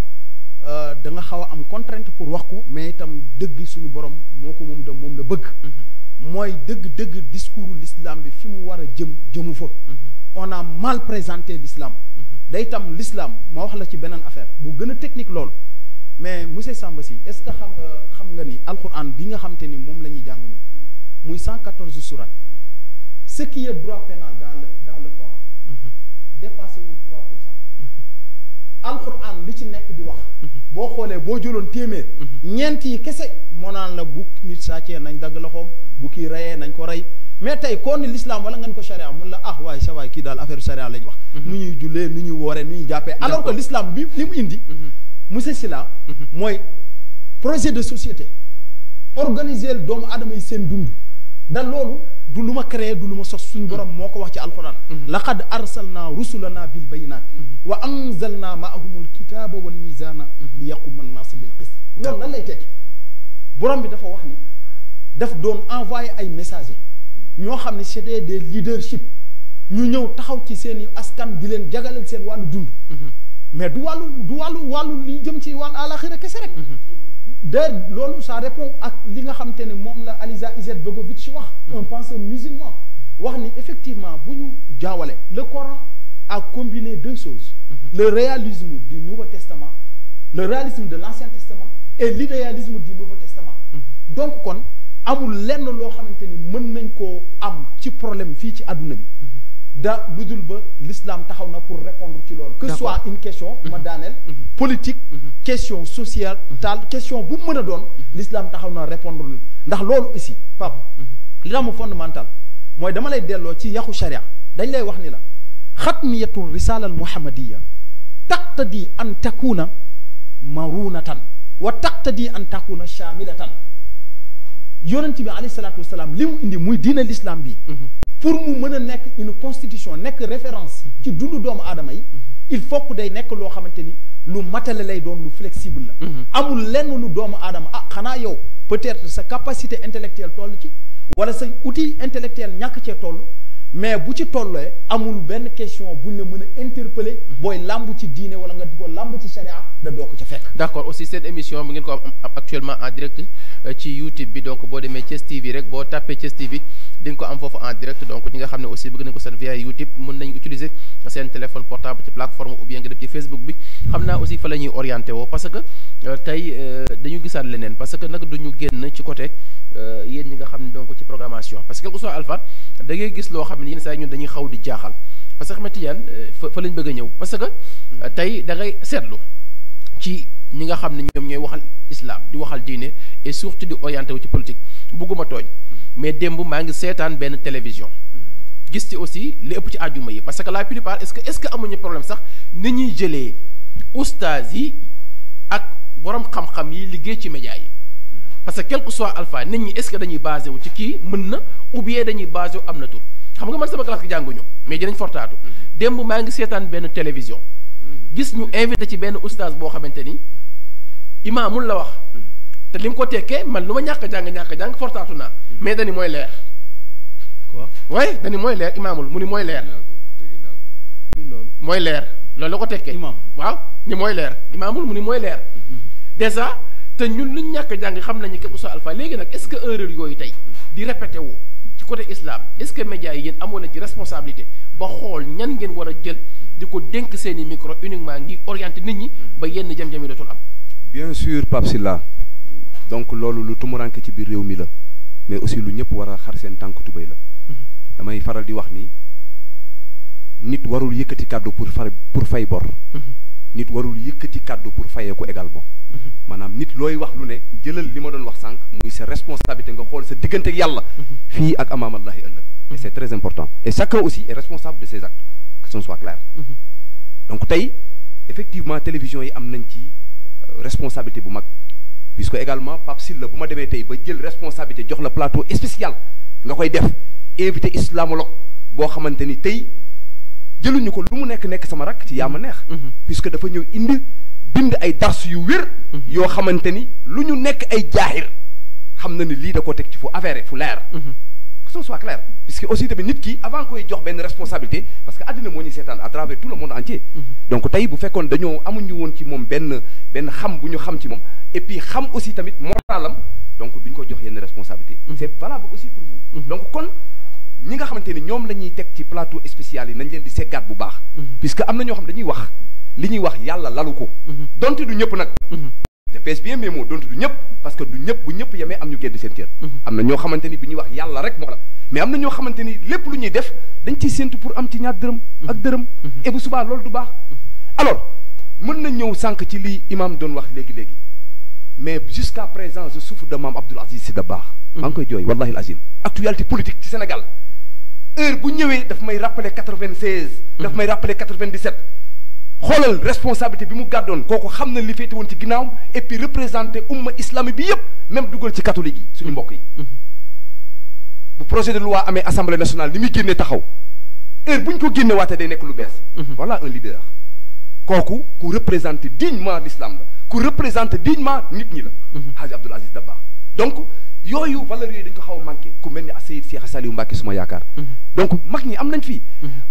da nga xaw a am contrainte pour wax ko mais itam dëgg suñu borom moo ko moom la bëgg. mooy dëgg-dëgg discours l'islam bi fi mu war a jëmu fa. on a mal présenté l'islam. day itam l'islam ma wax la ci beneen affaire bu gën a technique loolu mais monsieur Samba Sy est-ce que xam nga ni alquran bi nga xam te ni moom la ñuy jàng ñu muy 114 sourates ce qui est droit pénal dans le Coran dépassé wul 3%. alquran li ci nekk di wax boo xoolee boo jëloon téeméer ñeent yi kese moo naan la bu nit sàccee nañ dagg loxoom bu kii reyee nañ ko rey mais tey koo ni l'islam wala ngeen ko charia mun la waaye sa waay kii daal affaire charia lañ wax nu ñuy jullee nu ñuy wooree nu ñuy jàppee alors que l'islam bi li mu indi monsieur Sylla mooy projet de société organiser doomu aadama yi seen dund da loolu du lu ma créé du lu ma sos suñu borom moo ko wax ci alquran laqad arsalna rusulana bil bayinat wa anzalna maahumul kitaba wal mizana li yaquma an-nas bil qist loolu lan lay tekki borom bi dafa wax ni daf doon envoyé ay messagers ñoo xam ne c'était des leadership ñu ñëw taxaw ci seen i askan di leen jagaleel seen wàllu dund mais du wàllu li jëm ci wàllu àlaxira kese rek de loolu ça répond ak li nga xamante ne moom la Aliza Izetbegovic wax un penseur musulman wax ni effectivement bu ñu jaawale le Coran a combiné deux choses le réalisme du Nouveau Testament le réalisme de l'Ancien Testament et l'idéalisme du Nouveau Testament donc kon amul lenn loo xamante ni mën nañ koo am ci problème fii ci àdduna bi da lu dul ba l'islam taxaw na pour répondre ci loolu que soit une question ma daaneel politique question sociale tal question bu mën a doon l'islam taxaw na répondre ni ndax loolu aussi Pape li tax mu fondamental mooy dama lay delloo ci yaxu sharia dañ lay wax ni la xatmiyatu risala al muhammadiya taqtadi an takuna marunatan wa taqtadi an takuna shamilatan yonent bi alayhi salaatu wasalaam li mu indi muy diine l'islam bi pour mu mën a nekk une constitution nekk référence ci dundu doomu aadama yi il faut que day nekk loo xamante ni lu matale lay doon lu flexible la amul lenn lu doomu aadama ah xanaa yow peut-être sa capacité intellectuelle toll ci wala sa outil intellectuel ñàkk cee toll mais bu ci tollee amul benn question buñ la mën a interpeller booy làmb ci diine wala nga di ko làmb ci sharia da doo ko ca fekk. d'accord aussi cette émission bi ngeen ko am actuellement en direct ci YouTube bi donc boo demee Thiès TV rek boo tapé Thiès TV di nga ko am foofu en direct donc ñi nga xam ne aussi bëgg nañ ko seen via YouTube mën nañ utiliser seen téléphone portable ci plateforme ou bien nga dem ci Facebook bi xam naa aussi fa la ñuy orienté woo parce que tey dañu gisaat leneen parce que nag duñu génn ci côté yéen ñi nga xam ne donc ci programmation parce que quel que soit alpha da ngay gis loo xam ne yenn saa yi ñun dañuy xaw di jaaxal parce que xam nga Tidiane fa lañ bëgg a ñëw parce que tey da ngay seetlu ci ñi nga xam ne ñoom ñooy waxal islam di waxal diine et surtout di orienté wu ci politique bugguma tooñ mais démb maa ngi seetaan benn télévision gis ci aussi li ëpp ci àjjuma yi parce que la plupart est-ce que amuñu problème sax ni ñuy jëlee oustaz yi ak borom xam-xam yi liggéey ci média yi parce que quel que soit alpha nit ñi est-ce que dañuy basé wu ci kii mën na ou bien dañuy basé wu am na tur xam nga man sama classe gi jànguñu mais dinañ fortaatu démb maa ngi seetaan benn télévision gis ñu invité ci benn oustaz boo xamante ni imaamul la wax te li mu ko tekkee man lu ma ñàkk a jàng fortaatu naa mais dani mooy leer quoi waaye dani mooy leer imaamul mu ni mooy leer mooy leer loolu la ko tekkee imaam waaw ni mooy leer imaamul mu ni mooy leer déjà te ñun luñ ñàkk a jàng xam nañu quelque soit alpha léegi nag est-ce que erreur yooyu tey di répété wu ci côté islam est-ce que médias yi yéen amoon na ci responsabilité ba xool ñan ngeen war a jël di ko dénk seen i micro uniquement ngi orienté nit ñi ba yenn jam-jam yi dootul am. bien sûr Pape Sylla donc loolu lu tumuranke ci biir réew mi la mais aussi lu ñëpp war a xar seen tànk tubéy la damay faral di wax ni nit warul yëkkati kàddu pour fay bor nit warul yëkkati kàddu pour fayee ko également maanaam nit looy wax lu ne jëlal li ma doon wax sànq muy sa responsabilité nga xool sa diggante ak yàlla fii ak amaamallahi ëllëg et c'est très important et chacun aussi est responsable de ses actes que ce soit clair donc tey effectivement télévision yi am nañ ci responsabilité bu mag puisque également Pape Sylla bu ma demee tey ba jël responsabilité jox la plateau spécial nga koy def invité islamologue boo xamante ni tey jëluñu ko lu mu nekk sama rakk ci yaa ma neex puisque dafa ñëw indi bind ay dars yu wér yoo xamante ni lu ñu nekk ay jaaxir xam na ni lii da ko teg ci fu avéré fu leer que ce soit clair puisque aussi tamit nit ki avant koy jox benn responsabilité parce que àddina moo ñuy seetaan à travers tout le monde entier donc tey bu fekkoon dañoo amuñu woon ci moom benn xam bu ñu xam ci moom et puis xam aussi tamit moralam donc duñ ko jox yenn responsabilité c'est valable aussi pour vous donc kon ñi nga xamante ni ñoom la ñuy teg ci plateau spécial yi nañ leen di seggaat bu baax puisque am na ñoo xam dañuy wax li ñuy wax yàlla lalu ko donte du ñëpp nag je pèse bien mes mots donte du ñëpp parce que du ñëpp bu ñëpp yemee am ñu gedd seen cër am na ñoo xamante ni bi ñuy wax yàlla rek moo la mais am na ñoo xamante ni lépp lu ñuy def dañ ciy séntu pour am ci ñaar dërëm ak dërëm et bu subaa loolu du baax alors mën na ñëw sànq ci li imam doon wax léegi-léegi mais jusqu'à présent je souffre de Mame Abdoul Aziz Sy Dabakh maa ngi koy jooy wallahi azim actualité politique ci Sénégal heure bu ñëwee daf may rappeler 96 daf may rappeler 97 xoolal responsabilité bi mu gàddoon kooku xam na li féete woon ci ginnaawam et puis représenté umma islamique bi yëpp même dugal ci catholique yi suñu mbokk yi bu projet de loi amee assemblée nationale ni muy génnee taxaw heure bu ñu ko génne waatee day nekk lu bees voilà un leader kooku ku représente dignement l'islam la ku représente dignement nit ñi la Hadji Abdoul Aziz Dabakh donc yooyu valeurs yooyu dañ ko xaw a manqué ku mel ni Seydi Cheikh Saliou Mbacké suma yaakaar donc mag ñi am nañ fii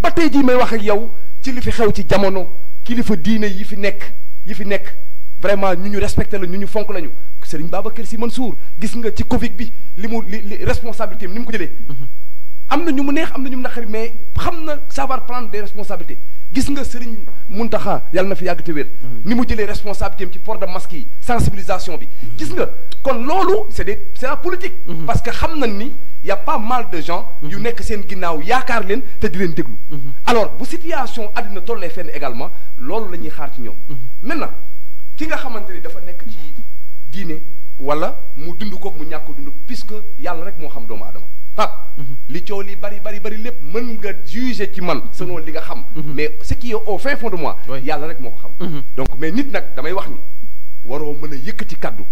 ba tey jii may wax ak yow ci li fi xew ci jamono kilifa diine yi fi nekk vraiment ñu respecté la ñu fonk lañu Serigne Babacar Sy Mansour gis nga ci Covid bi li responsabilité am ni mu ko jëlee am na ñu mu neex am na ñu mu naqari mais xam na savoir prendre des responsabilités gis nga Serigne Mountakha yàlla na fi yàgg te wér ni mu jëlee responsabilité am ci port de masque yi sensibilisation bi gis nga kon loolu c'est la politique parce que xam nañ ni y a pas mal de gens yu nekk seen ginnaaw yaakaar leen te di leen déglu alors bu situation àddina tollee fenn également loolu la ñuy xaar ci ñoom maintenant ki nga xamante ni dafa nekk ci diine wala mu dund ko mu ñàkk dund puisque yàlla rek moo xam doomu aadama li coow li bari lépp mën nga juger ci man selon li nga xam mais ce qui est au fin fond de moi yàlla rek moo ko xam donc mais nit nag damay wax ni waroo mën a yëkkati kaddu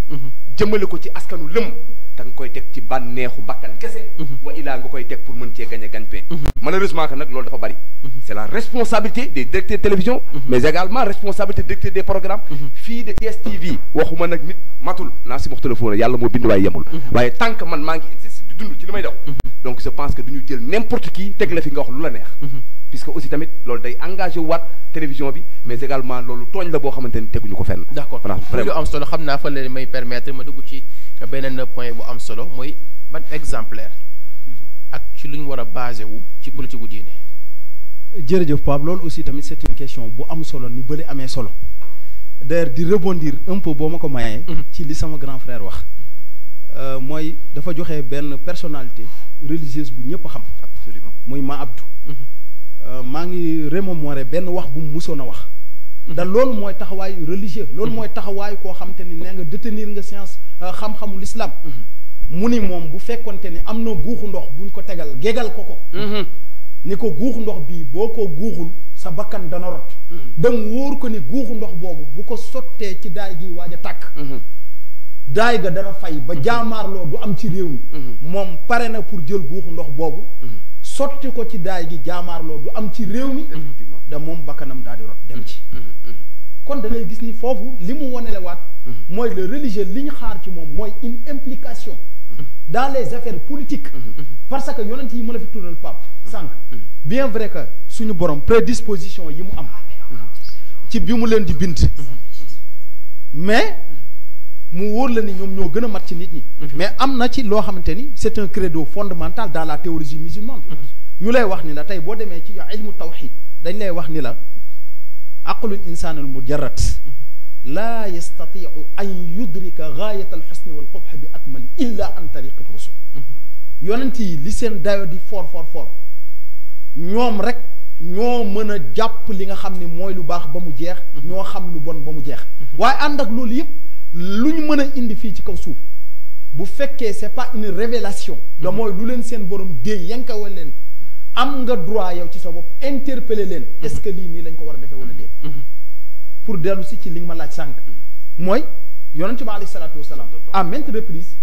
jëmale ko ci askanu lëm da nga koy teg ci bànneexu bakkan kese wa ilaa nga koy teg pour mën cee gagner gagne-pain malheureusement que nag loolu dafa bari c'est la responsabilité des directeurs de télévision mais également responsabilité des directeurs des programmes fii de Thiès TV waxuma nag nit matul naa si moxtala fóora yàlla moo bind waaye yemul waaye tant que man maa ngi exercer di dund ci li may dox donc je pense que du ñu jël n'importe qui teg la fi nga wax lu la neex puisque aussi tamit loolu day engagé waat télévision bi mais également loolu tooñ la boo xamante ni teguñu ko fenn d'accord lu am solo xam naa fa la may permettre ma dugg ci beneen point bu am solo mooy ban exemplaire ak ci lu ñu war a basé wu ci politique gu diine jërëjëf Pape loolu aussi tamit c'est une question bu am solo ni bële amee solo d'ailleurs di rebondir un peu boo ma ko mayee ci li sama grand frère wax mooy dafa joxe benn personnalité religieuse bu ñëpp xam absolument muy Ma Abdou maa ngi remémorer benn wax bu mu musoon a wax da loolu mooy taxawaayu religieux loolu mooy taxawaayu koo xam te ni nee nga détenir nga science xam-xamu l'islam mu ni moom bu fekkonte ni am na guuxu ndox buñ ko tegal gégal ko ni ko guuxu ndox bii boo ko guuxul sa bakkan dana rot ba mu wóor ko ni guuxu ndox boobu bu ko sottee ci daay gi waaj a tàkk daay ga dana fay ba jaamaarloo du am ci réew mi moom pare na pour jël guuxu ndox boobu sotti ko ci daay gi jaamaarloo du am ci réew mi da moom bakkanam daal di rot dem ci kon da ngay gis ni foofu li mu wonelewaat mooy le religieux li ñu xaar ci moom mooy une implication dans les affaires politiques parce que yonent yi mën a fi tuddal Pape sànq bien vrai que suñu borom prédisposition yi mu am ci bi mu leen di bind mais mu wóor la ni ñoom ñoo gën a mat ci nit ñi mais am na ci loo xamante ni c'est un credo fondamental dans la théologie musulmane ñu lay wax ni la tey boo demee ci ilmu tawhid dañ lay wax ni la aqlul insaan al mujarrad laa yastatiu an yudrika gaayat al xusni wal qubh bi akmali illa an tariqi rusul yonent yi li seen dayo di fort ñoom rek ñoo mën a jàpp li nga xam ni mooy lu baax ba mu jeex ñoo xam lu bon ba mu jeex waaye ànd ak loolu yëpp lu ñu mën a indi fii ci kaw suuf bu fekkee c'est pas une révélation da mooy lu leen seen borom déey yankawal leen ko am nga droit yow ci sa bopp interpeller leen est-ce que lii nii lañ ko war a defee wala déet pour dellu si ci li nga ma laaj sànq mooy yonent bi alayhi salaatu wasalaam à maintes reprises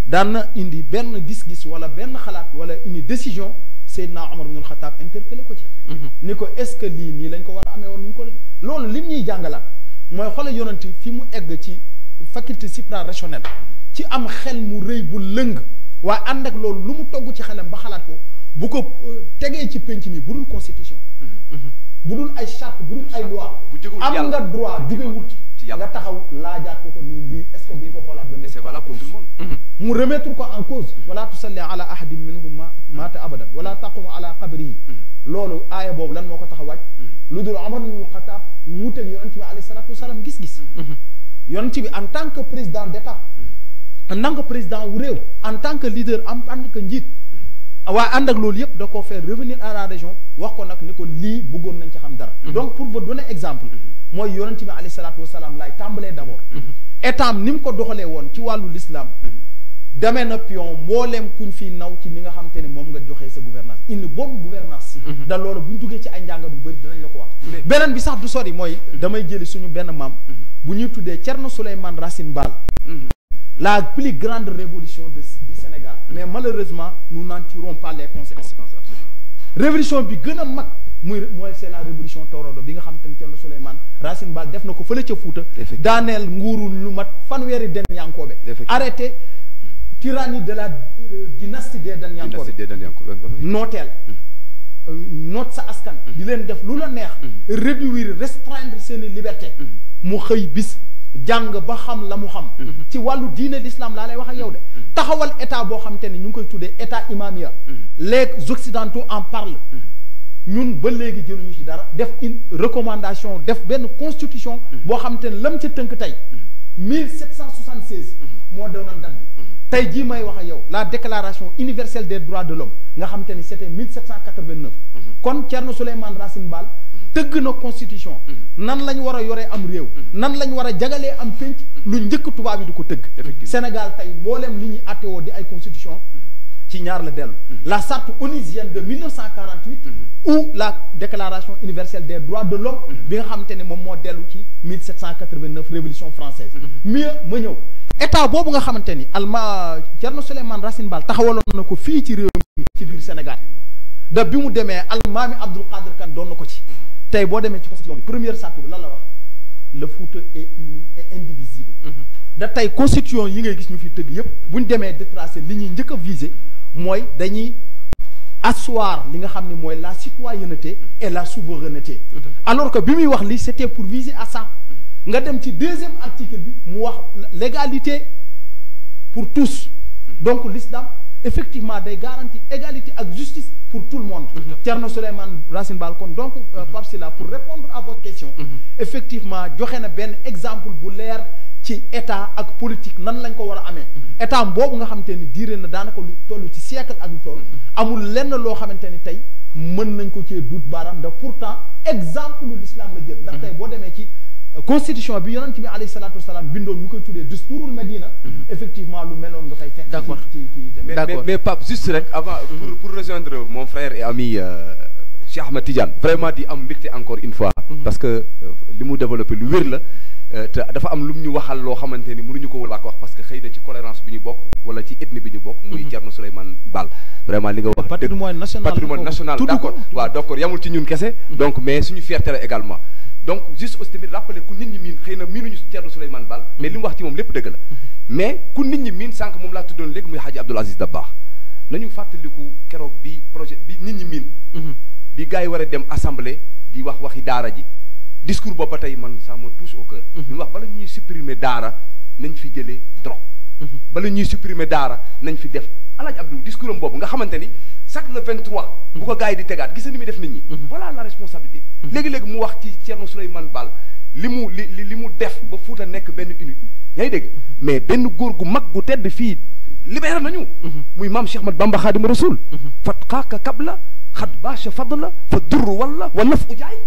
daan na indi benn gis-gis wala benn xalaat wala une décision Seydina Omar ibn al-Khattab interpellé ko ci ni ko est-ce que lii nii lañ ko war a amee woon ni ñu ko loolu lim ñuy jàngalaat mooy xoolal yonent fi mu egg ci faculté suprarationnelle ci am xel mu rëy bu lëng waaye ànd ak loolu lu mu togg ci xelam ba xalaat ko bu ko tegee ci penc mi bu dul constitution bu dul ay charte bu dul ay loi am nga droit jógewul ci nga taxaw laajaat ko nii lii est-ce que duñ ko xoolaat c'est valable pour tout le monde mu remettre ko en cause wala tusalli ala ahadin minhum maata abadan wala taqum ala qabrihi loolu aaya boobu lan moo ko tax a wàcc lu dul Umar ibn Khattab wuuteeg yonent bi alayhi salaatu wasalaam gis-gis yonent bi en tant que président d'État en tant que président wu réew en tant que leader en tant que njiit waaye ànd ak loolu yëpp da koo faire revenir à la région wax ko nag ni ko lii bëggoon nañ ci xam dara donc pour vous donner exemple mooy yonent bi alayhi salaatu wasalaam laay tàmbalee d'abord état ni mu ko doxalee woon ci wàllu l'islam demee na pion mbooleem kuñ fi naw ci ni nga xamante ne moom nga joxee sa gouvernance une bonne gouvernance da loolu bu ñu duggee ci ay njàngat yu bëri dinañ la ko wax beneen bi sax du sori mooy damay jëli suñu benn maam bu ñuy tuddee Thierno Souleymane Racine Bal la plus grande révolution du Sénégal mais malheureusement nous n'en tirons pas les conséquences révolution bi gën a mag mooy c'est la révolution Torodo bi nga xamante ne Thierno Souleymane Racine Bal def na ko fële ca Fuuta daaneel nguuru lu mat fanweeri den yankoobe arrêté tyrannie de la dynastie des Danyankobe nooteel noot sa askan di leen def lu la neex réduire restreindre seeni liberté mu xëy bis jàng ba xam la mu xam ci wàllu diine l'islam laa lay wax ak yow de taxawal état boo xam te ne ñu ngi koy tuddee état imamia les occidentaux en parlent ñun ba léegi jëluñu ci dara def une recommandation def benn constitution boo xam te ne lam ca tënk tey 1776 moo doonoon date bi tey jii may wax ak yow la déclaration universelle des droits de l'homme nga xam te ni c'était 1789 kon Thierno Souleymane Racine Bal tëgg na constitution nan lañ war a yoree am réew nan lañ war a jagalee am pénc lu njëkk tubaab yi di ko tëgg Sénégal tey mbooleem li ñuy attewoo di ay constitution ci ñaar la dellu la charte onusienne de 1948 ou la déclaration universelle des droits de l'homme bi nga xamante ne moom moo dellu ci 1789 révolution française mieux ma ñëw état boobu nga xamante ni Thierno Souleymane Racine Bal taxawaloon na ko fii ci réew mi ci biir Sénégal da bi mu demee almaami Abdoul Qadir Kane doon na ko ci tey boo demee ci constitution bi première charte bi lan la wax le Fouta est uni et indivisible da tey constitution yi ngay gis ñu fi tëgg yépp bu ñu demee détracé li ñuy njëkk a viser mooy dañuy asseoir li nga xam ne mooy la citoyenneté et la souveraineté alors que bi muy wax li c'était pour viser à ça nga dem ci deuxième article bi mu wax l'égalité pour tous donc l'islam effectivement day garantir égalité ak justice pour tout le monde Thierno Souleymane Racine Bal kon donc Pape Sylla pour répondre à votre question effectivement joxe na benn exemple bu leer ci état ak politique nan lañ ko war a amee état boobu nga xamante ni diire na daanaka lu toll ci siècle ak lu toll amul lenn loo xamante ni tey mën nañ ko cee duut baaraam da pourtant exemple lu l'islam la jël ndax tey boo demee ci constitution bi yonent bi alayhi salaatu wasalaam bindoon ñu koy tuddee Dusturul Medina effectivement lu meloon nga fay fekk d'accord mais Pape juste rek avant pour rejoindre mon frère et ami Cheikh Ahmed Tidiane vraiment di am mbégte encore une fois parce que li mu développé lu wér la te dafa am lu mu ñu waxal loo xamante ni mënuñu ko wax parce que xëy na ci tolérance bi ñu bokk wala ci ethnie bi ñu bokk muy Thierno Souleymane Bal vraiment li nga wax patrimoine national d'accord waaw d'accord yamul ci ñun kese donc mais suñu fierté la également donc juste aussi tamit rappeler ku nit ñi miin xëy na miinuñu Thierno Souleymane Bal mais li mu wax ci moom lépp dëgg la mais ku nit ñi miin sànq moom laa tuddoon léegi muy Hadji Abdoul Aziz Dabakh nañu fàttaliku keroog bi projet bi nit ñi miin bi gars yi war a dem assemblée di wax waxi daara ji discours boobu ba tey man ça me touche au cœur li mu wax bala ñuy supprimer daara nañ fi jëlee drogue bala ñuy supprimer daara nañ fi def Alaaji Abdou discours am boobu nga xamante ni chaque le 23 bu ko gars yi di tegaat gis ni muy def nit ñi voilà la responsabilité léegi-léegi mu wax ci Thierno Souleymane Bal li mu def ba Fuuta nekk benn unique yaa ngi dégg mais benn góor gu mag gu tedd fii libéré nañu muy maam Cheikh Ahmad Bamba Xaadimu Rasuul fat xaaka kabla xat bacha fadla fa durru wala wa naf u jaay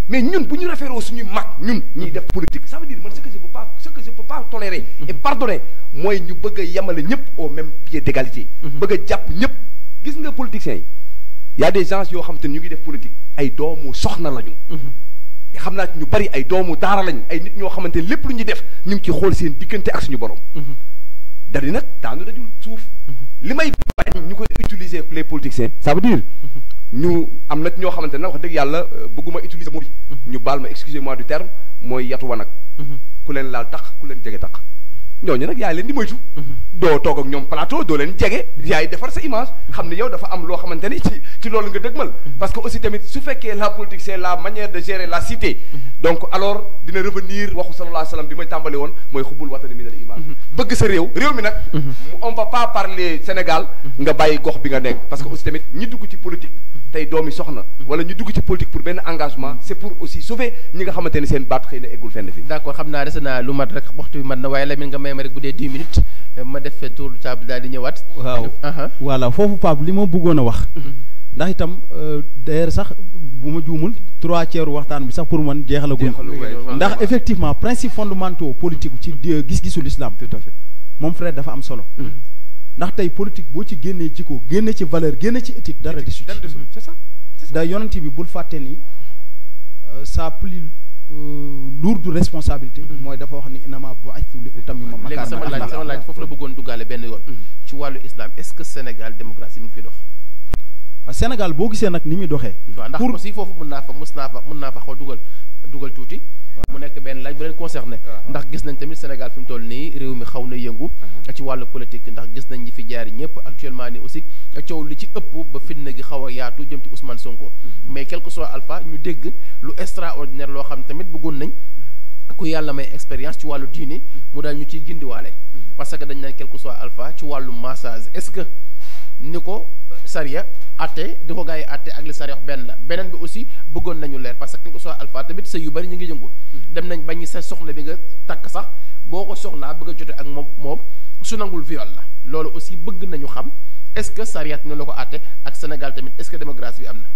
mais ñun bu ñu référé suñu mag ñun ñuy def politique ça veut dire man ce que je peux pas tolérer et pardonner mooy ñu bëgg a yemale ñëpp au même pied d'égalité bëgg a jàpp ñëpp gis nga politiciens yi y a des gens yoo xam te ñu ngi def politique ay doomu soxna lañu xam naa ci ñu bari ay doomu daara lañ ay nit ñoo xamante ne lépp lu ñuy def ñu ngi ci xool seen diggante ak suñu borom dadi nag daanu dajul suuf li may bañ ñu koy utiliser les politiciens ça veut dire ñu am nag ñoo xamante ne wax dëgg yàlla bëgguma utiliser mot bi ñu baal ma excusez-moi du terme mooy yatu wanag ku leen laal tax ku leen jege tax ñooñu nag yaay leen di moytu doo toog ak ñoom plateau doo leen jege yaay defar sa image xam ne yow dafa am loo xamante ni ci loolu nga dëgmal parce que aussi tamit su fekkee la politique c'est la manière de gérer la cité donc alors dina revenir waxu sallallahu alayhi wa sallam bi may tàmbali woon mooy xubbul watani minal iman bëgg sa réew mi nag on va pas parler Sénégal nga bàyyi gox bi nga nekk parce que aussi tamit ñi dugg ci politique tey doomi soxna wala ñu dugg ci politique pour benn engagement c'est pour aussi sauver ñi nga xamante ni seen baat xëy na eggul fenn fi d'accord xam naa des na lu mat rek waxtu bi mat na waaye Lamine nga may ma rek bu dee 10 minutes ma def tour de table daal di ñëwaat waaw voilà foofu Pape li ma bëggoon a wax ndax itam d'ailleurs sax bu ma juumul 3/4 waxtaan bi sax pour man jeexalagul ndax effectivement principes fondamentaux politique ci gis-gisu l'islam tout à fait moom frère dafa am solo ndax tey politique boo ci génnee jikko génne ci valeur génne ci éthique dara desu ci c'est ça da yonent bi bul fàtte ni sa plus lourde responsabilité mooy dafa wax ni inama bu'ithtu li utammima léegi sama laaj foofu la bëggoon duggaale benn yoon ci wàllu islam est-ce que Sénégal démocratie mi ngi fi dox Sénégal boo gisee nag ni muy doxee waaw ndax aussi foofu mën naa fa xaw dugal tuuti mu nekk benn laaj bu leen concerné ndax gis nañ tamit Sénégal fi mu toll nii réew mi xaw na yëngu ci wàllu politique ndax gis nañ ñi fi jaar ñëpp actuellement ni aussi coow li ci ëpp ba fitna gi xaw a yaatu jëm ci Ousmane Sonko mais quel que soit alpha ñu dégg lu extraordinaire loo xam tamit bëggoon nañ ku yàlla may expérience ci wàllu diine mu daal ñu ciy gindiwaale parce que dañ naan quel que soit alpha ci wàllu massage est-ce que ni ko sariya atte di ko gars yi atte ak li sariya wax benn la beneen bi aussi bëggoon nañu leer parce que quel que soit alpha tamit sëy yu bari ñu ngi yëngu dem nañ bañ sa soxna bi nga takk sax boo ko soxlaa bëgg a jote ak moom su nangul viol la loolu aussi bëgg nañu xam est-ce que sariya ñu la ko atte ak Sénégal tamit est-ce que démocratie bi am na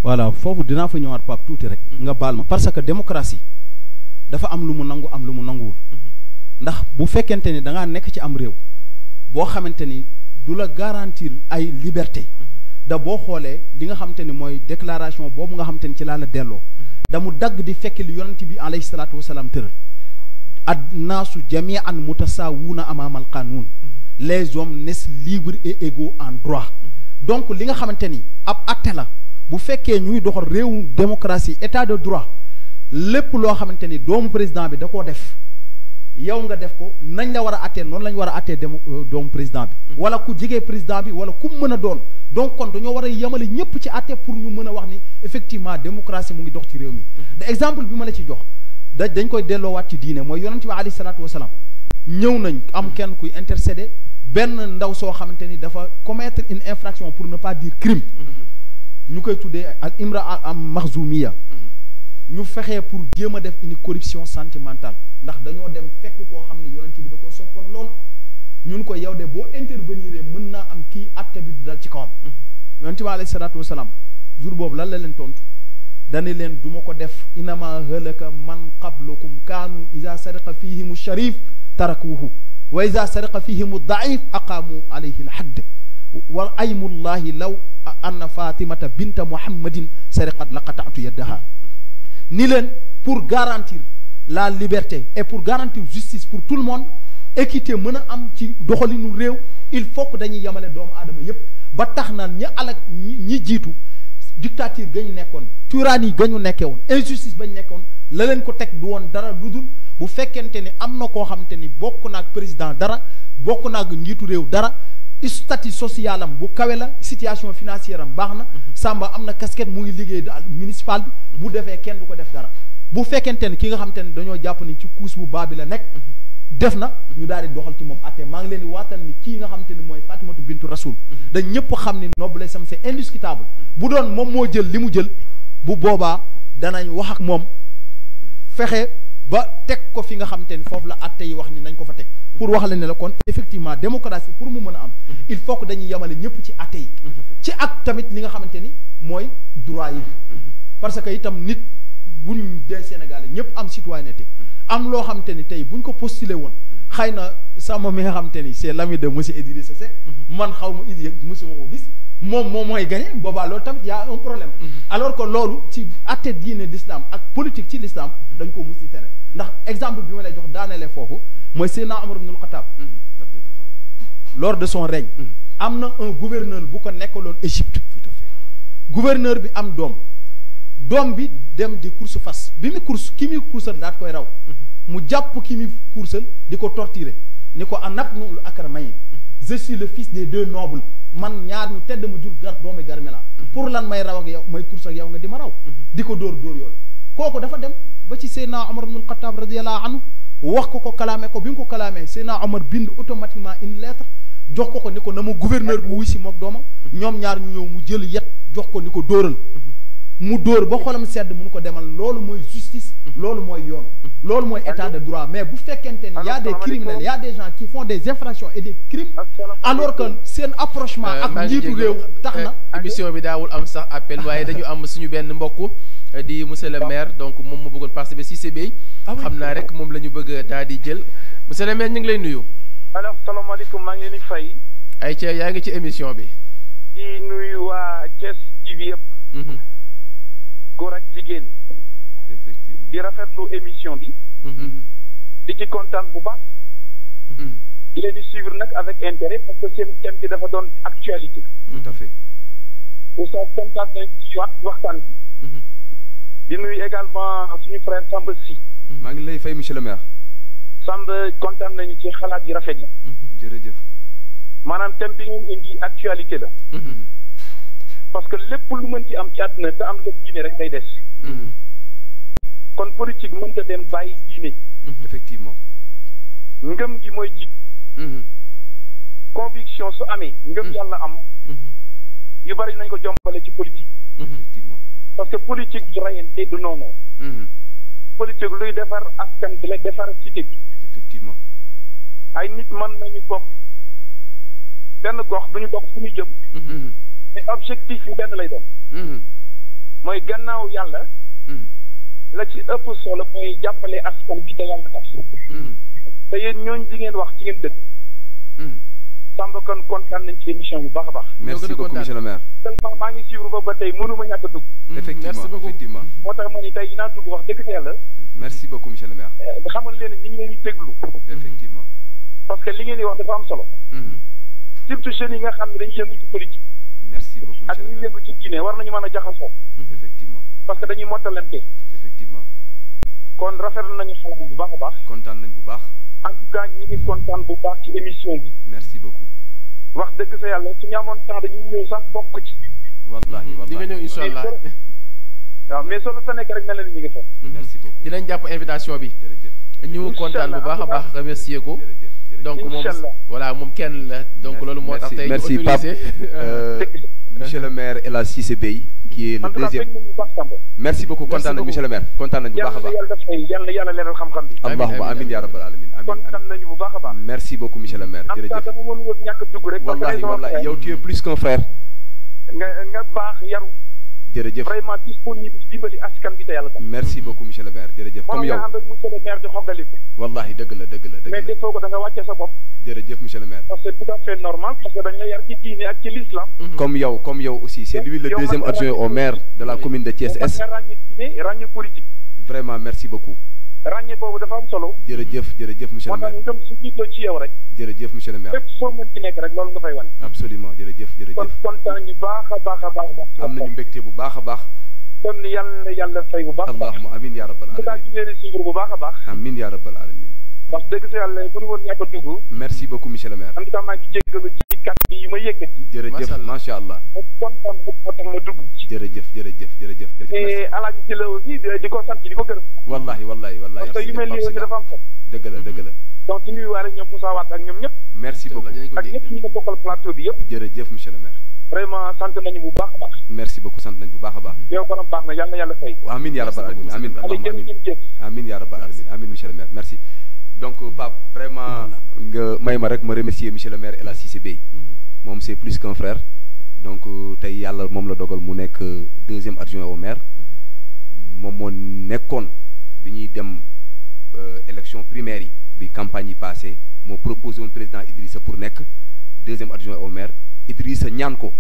voilà foofu dinaa fa ñëwaat Pape tuuti rek nga baal ma parce que démocratie dafa am lu mu nangu am lu mu nanguwul ndax bu fekkente ni da ngaa nekk ci am réew boo xamante ni du la garantir ay liberté da boo xoolee li nga xamante ni mooy déclaration boobu nga xamante ni ci laa la delloo da mu dagg di fekk li yonent bi alayhi salaatu wasalaam tëral annaasu jami'an mutasaawuuna amaamal qaanuun les hommes naissent libres et égaux en droit donc li nga xamante ni ab atte la bu fekkee ñuy doxal réewu démocratie état de droit lépp loo xamante ni doomu président bi da koo def yow nga def ko nañ la war a attee noonu la ñu war a attee doomu président bi wala ku jegee président bi wala ku mën a doon donc kon dañoo war a yemale ñëpp ci atte pour ñu mën a wax ni effectivement démocratie mu ngi dox ci réew mi da exemple bi ma la ci jox dañ koy delloowaat ci diine mooy yonent bi alayhi salaatu wasalaam ñëw nañ am kenn kuy intercéder benn ndaw soo xamante ni dafa commettre une infraction pour ne pas dire crime ñu koy tuddee al imra am maxzumiya ñu fexee pour jéem a def une corruption sentimentale ndax dañoo dem fekk koo xam ni yonent bi da koo soppoon lool ñun ko yow de boo intervenir mën naa am kii atte bi du dal ci kawam yonent bi alayhi salaatu wasalaam jour boobu lan la leen tontu dani leen du ma ko def inama halaka man qablakum kaanu ida sariqa fihimu sharif tarakuhu wa ida sariqa fihimu daif aqaamu alayhi alhadd wa aymullahi law anna fatimata binta muhammadin sariqat la qata'tu yaddaha ni leen pour garantir la liberté et pour garantir justice pour tout le monde équité mën a am ci doxalinu réew il faut que dañuy yemale doomu aadama yépp ba tax na ña alak ñi jiitu dictature ga ñu nekkoon tyrannie ga ñu nekkee woon injustice ba ñu nekkoon la leen ko teg du woon dara lu dul bu fekkente ni am na koo xamante ni bokk naag président dara bokk naag njiitu réew dara statut social am bu kawe la situation financière am baax na Samba am na casquette mu ngi liggéey daal municipal bi bu defee kenn du ko def dara bu fekkente ni ki nga xamante ni dañoo jàpp ni ci couche bu baa bi la nekk def na ñu daal di doxal ci moom atte maa ngi leen di waatal ni kii nga xamante ni mooy Fatimatu bintu Rasul dañ ñëpp xam ni noblesse am c'est indiscutable bu doon moom moo jël li mu jël bu boobaa danañ wax ak moom fexe ba teg ko fi nga xamante ni foofu la atte yi wax ni nañ ko fa teg pour wax la ne la kon effectivement démocratie pour mu mën a am il faut que dañuy yemale ñëpp ci atte yi ci ak tamit li nga xamante ni mooy droit yi parce que itam nit buñ dee Sénégalais ñëpp am citoyenneté am loo xamante ni tey buñ ko postulé woon xëy na sama mi nga xamante ni c'est l'ami de monsieur Idrissa Seck man xaw ma Idi yëg mosuma ko gis moom mooy gagné boobaa loolu tamit y a un problème alors que loolu ci atte diine d'islam ak politique ci l'islam dañ ko mus di tere ndax exemple bi ma lay jox daanelee foofu mooy Seydina Omar ibn al-Khattab lors de son règne am na un gouverneur bu ko nekkaloon Égypte tout à fait gouverneur bi am doom bi dem di course fas bi mu course ki muy coursal daat koy raw mu jàpp ki muy coursal di ko torturer ni ko anabnul akramayn je suis le fils des deux nobles man ñaar ñu tedd ma jur doomi Garmela pour lan may raw ak yow may course ak yow nga di ma raw di ko dóor yooyu kooku dafa dem ba ci Seydina Omar ibn al-Khattab radiyallahu anhu wax ko kalaame ko bi mu ko kalaamee Seydina Omar bind automatiquement une lettre jox ko ni ko na ma gouverneur bi wuy si mook doomam ñoom ñaar ñu ñëw mu jël yet jox ko ni ko dóoral mu dóor ba xolam sedd mu ko demal loolu mooy justice loolu mooy yoon loolu mooy état de droit mais bu fekkente ni y a des criminels y a des gens qui font des infractions et des crimes alors que seen approchement ak njiitu réew tax na émission bi daawul am sax appel waaye dañu am suñu benn mbokk di monsieur le maire donc moom mu bëggoon participer si CBI xam naa rek moom la ñu bëgg daal di jël monsieur le maire ñu ngi lay nuyu alors salaamaaleykum maa ngi leen di fay ay ca yaa ngi ci émission bi. di nuyu waa Thiès TV yëpp. góor ak jigéen. effectivement di rafetlu émission bi. di ci kontaan bu baax. di leen di suivre nag avec intérêt parce que seen thème bi dafa doon actualité. tout à fait. oustaz kontaan nañ ci waxtaan bi. di nuyu également suñu frère Samba Sy. maa ngi lay fay monsieur le maire. Samba kontaan nañu ci xalaat yi rafet yi. jërëjëf. maanaam thème bi ngeen indi actualité la. parce que lépp lu mën ci am ci àdduna te am lépp diine rek day des. kon politique mënta dem bàyyi diine. effectivement. ngëm gi mooy ji. conviction su amee. ngëm yàlla am. yu bari nañ ko jombale ci politique. effectivement. parce que politique du rayante du noonu. politique luy defar askan bi la defar cité bi. effectivement. ay nit mën nañu bokk benn gox duñu bokk fu ñu jëm. mais objectif yi benn lay doon. mooy gannaaw yàlla. la ci ëpp solo mooy jàppale askan bi te yàlla tax. te yéen ñooñu di ngeen wax ci ngeen dëkk. Samba kon kontaan nañ ci émission bi baax a baax. merci beaucoup monsieur le maire. tellement maa ngi suivre ba tey mënuma ñàkk a dugg. effectivement effectivement. moo tax ma ni tey dinaa dugg wax dëgg fa yàlla. merci beaucoup monsieur le maire. xamal leen ñu ngi leen di déglu. effectivement. parce que li ngeen di wax dafa am solo. surtout jeunes yi nga xam ne dañuy yëngu ci politique. merci beaucoup ak monsieur le ñi maire. yëngu ci diine war nañu mën a jaxasoo. effectivement. parce que dañuy mottalante. effectivement. kon rafetlu nañu xalaat yi bu baax a baax. kontaan nañ bu baax. en tout cas ñi ngi kontaan bu baax ci émission bi. merci beaucoup. wax dëgg sa yàlla su ñu amoon temps dañuy ñëw sax bokk ci. wallahi wallahi di nga ñëw incha allah. waaw mais solo sa nekk rek mel na ni ñu ngi fa. merci beaucoup. dinañ jàpp invitation bi. jërëjëf. ñu kontaan bu baax a baax remercier ko. jërëjëf jërëjëf. donc moom Inch'Allah. voilà moom kenn la donc loolu moo tax tey ñu merci Pape. autorisé. Monsieur le maire El Hadj Cissé Bey qui est le en tout cas deuxième. fekk nañu bu baax Samba. merci beaucoup kontaan nañ monsieur le maire kontaan nañ bu baax a baax. yàlla def ay yàlla leeral xam-xam bi. allahumma amin ya rabbal alamin amin kontaan nañu bu baax a baax. merci beaucoup monsieur le maire en tout cas jërëjëf. dama mënu woon ñàkk a dugg rek. parce que wallahi sama wallahi frère yow tu es plus qu'un frère. nga baax yaru. jërëjëf. vraiment disponible dimbali askan bi te yàlla tax. merci beaucoup monsieur le maire jërëjëf comme yow. nga ànd ak monsieur le maire di xoggaliku. wallahi dëgg la dëgg la dëgg mais la defoo ko da nga wàcce sa bopp. jërëjëf monsieur le maire. parce que tout à fait normal parce que dañ la yar ci diine ak ci l'islam. comme yow aussi c'est lui le Yow deuxième man nga adjoint au ràññee maire de la commune de Thiès nga Est. ràññee diine ràññee politique. vraiment merci beaucoup. ràññee boobu dafa am solo. jërëjëf monsieur moo le tax maire ñu dem su jiitoo ci yow rek. jërëjëf monsieur le maire. fépp foo mën ci nekk rek loolu nga fay wane. absolument jërëjëf kon jërëjëf. kontaan ñu baax a baax a baax a baax. am nañu mbégte bu baax a baax. kon yàlla na yàlla fay bu baax a baax. allahumma amin ya rabbal en tout cas alamin ñu leen di suivre bu baax a baax. amin ya rabbal alamin. wax dëgg sa yàlla mënu woon ñàkk a dugg. merci beaucoup monsieur le maire. en tout cas maa ngi jéggalu ci kàddu yi ma yëkkati. jërëjëf macha allah. ma kontaan bu moo tax ma dugg ci. jërëjëf. et Alaaji ci la aussi di ko sant di ko gërëm. wallahi parce que yu mel nii aussi dafa am solo. dëgg la. donc di nuyuwaale ñoom Moussa Wade ak ñoom ñëpp. merci beaucoup ak ñëpp ñi nga bokkal plateau bi yëpp. jërëjëf monsieur le maire. vraiment sant nañu bu baax a baax. merci beaucoup sant nañu bu baax a baax. yow borom baax na yàlla na yàlla fay. amin ya rabbal alamin amin allahumma amin amin ya rabbal alamin amin monsieur le maire merci. donc Pape vraiment nga may ma rek ma remercier monsieur le maire El Hadj Cissé Bey moom c'est plus qu'un frère donc tey yàlla moom la dogal mu nekk deuxième adjoint au maire moom moo nekkoon bi ñuy dem élection primaire yi bi campagne yi passé moo proposé woon président Idrissa pour nekk deuxième adjoint au maire Idrissa ñaan ko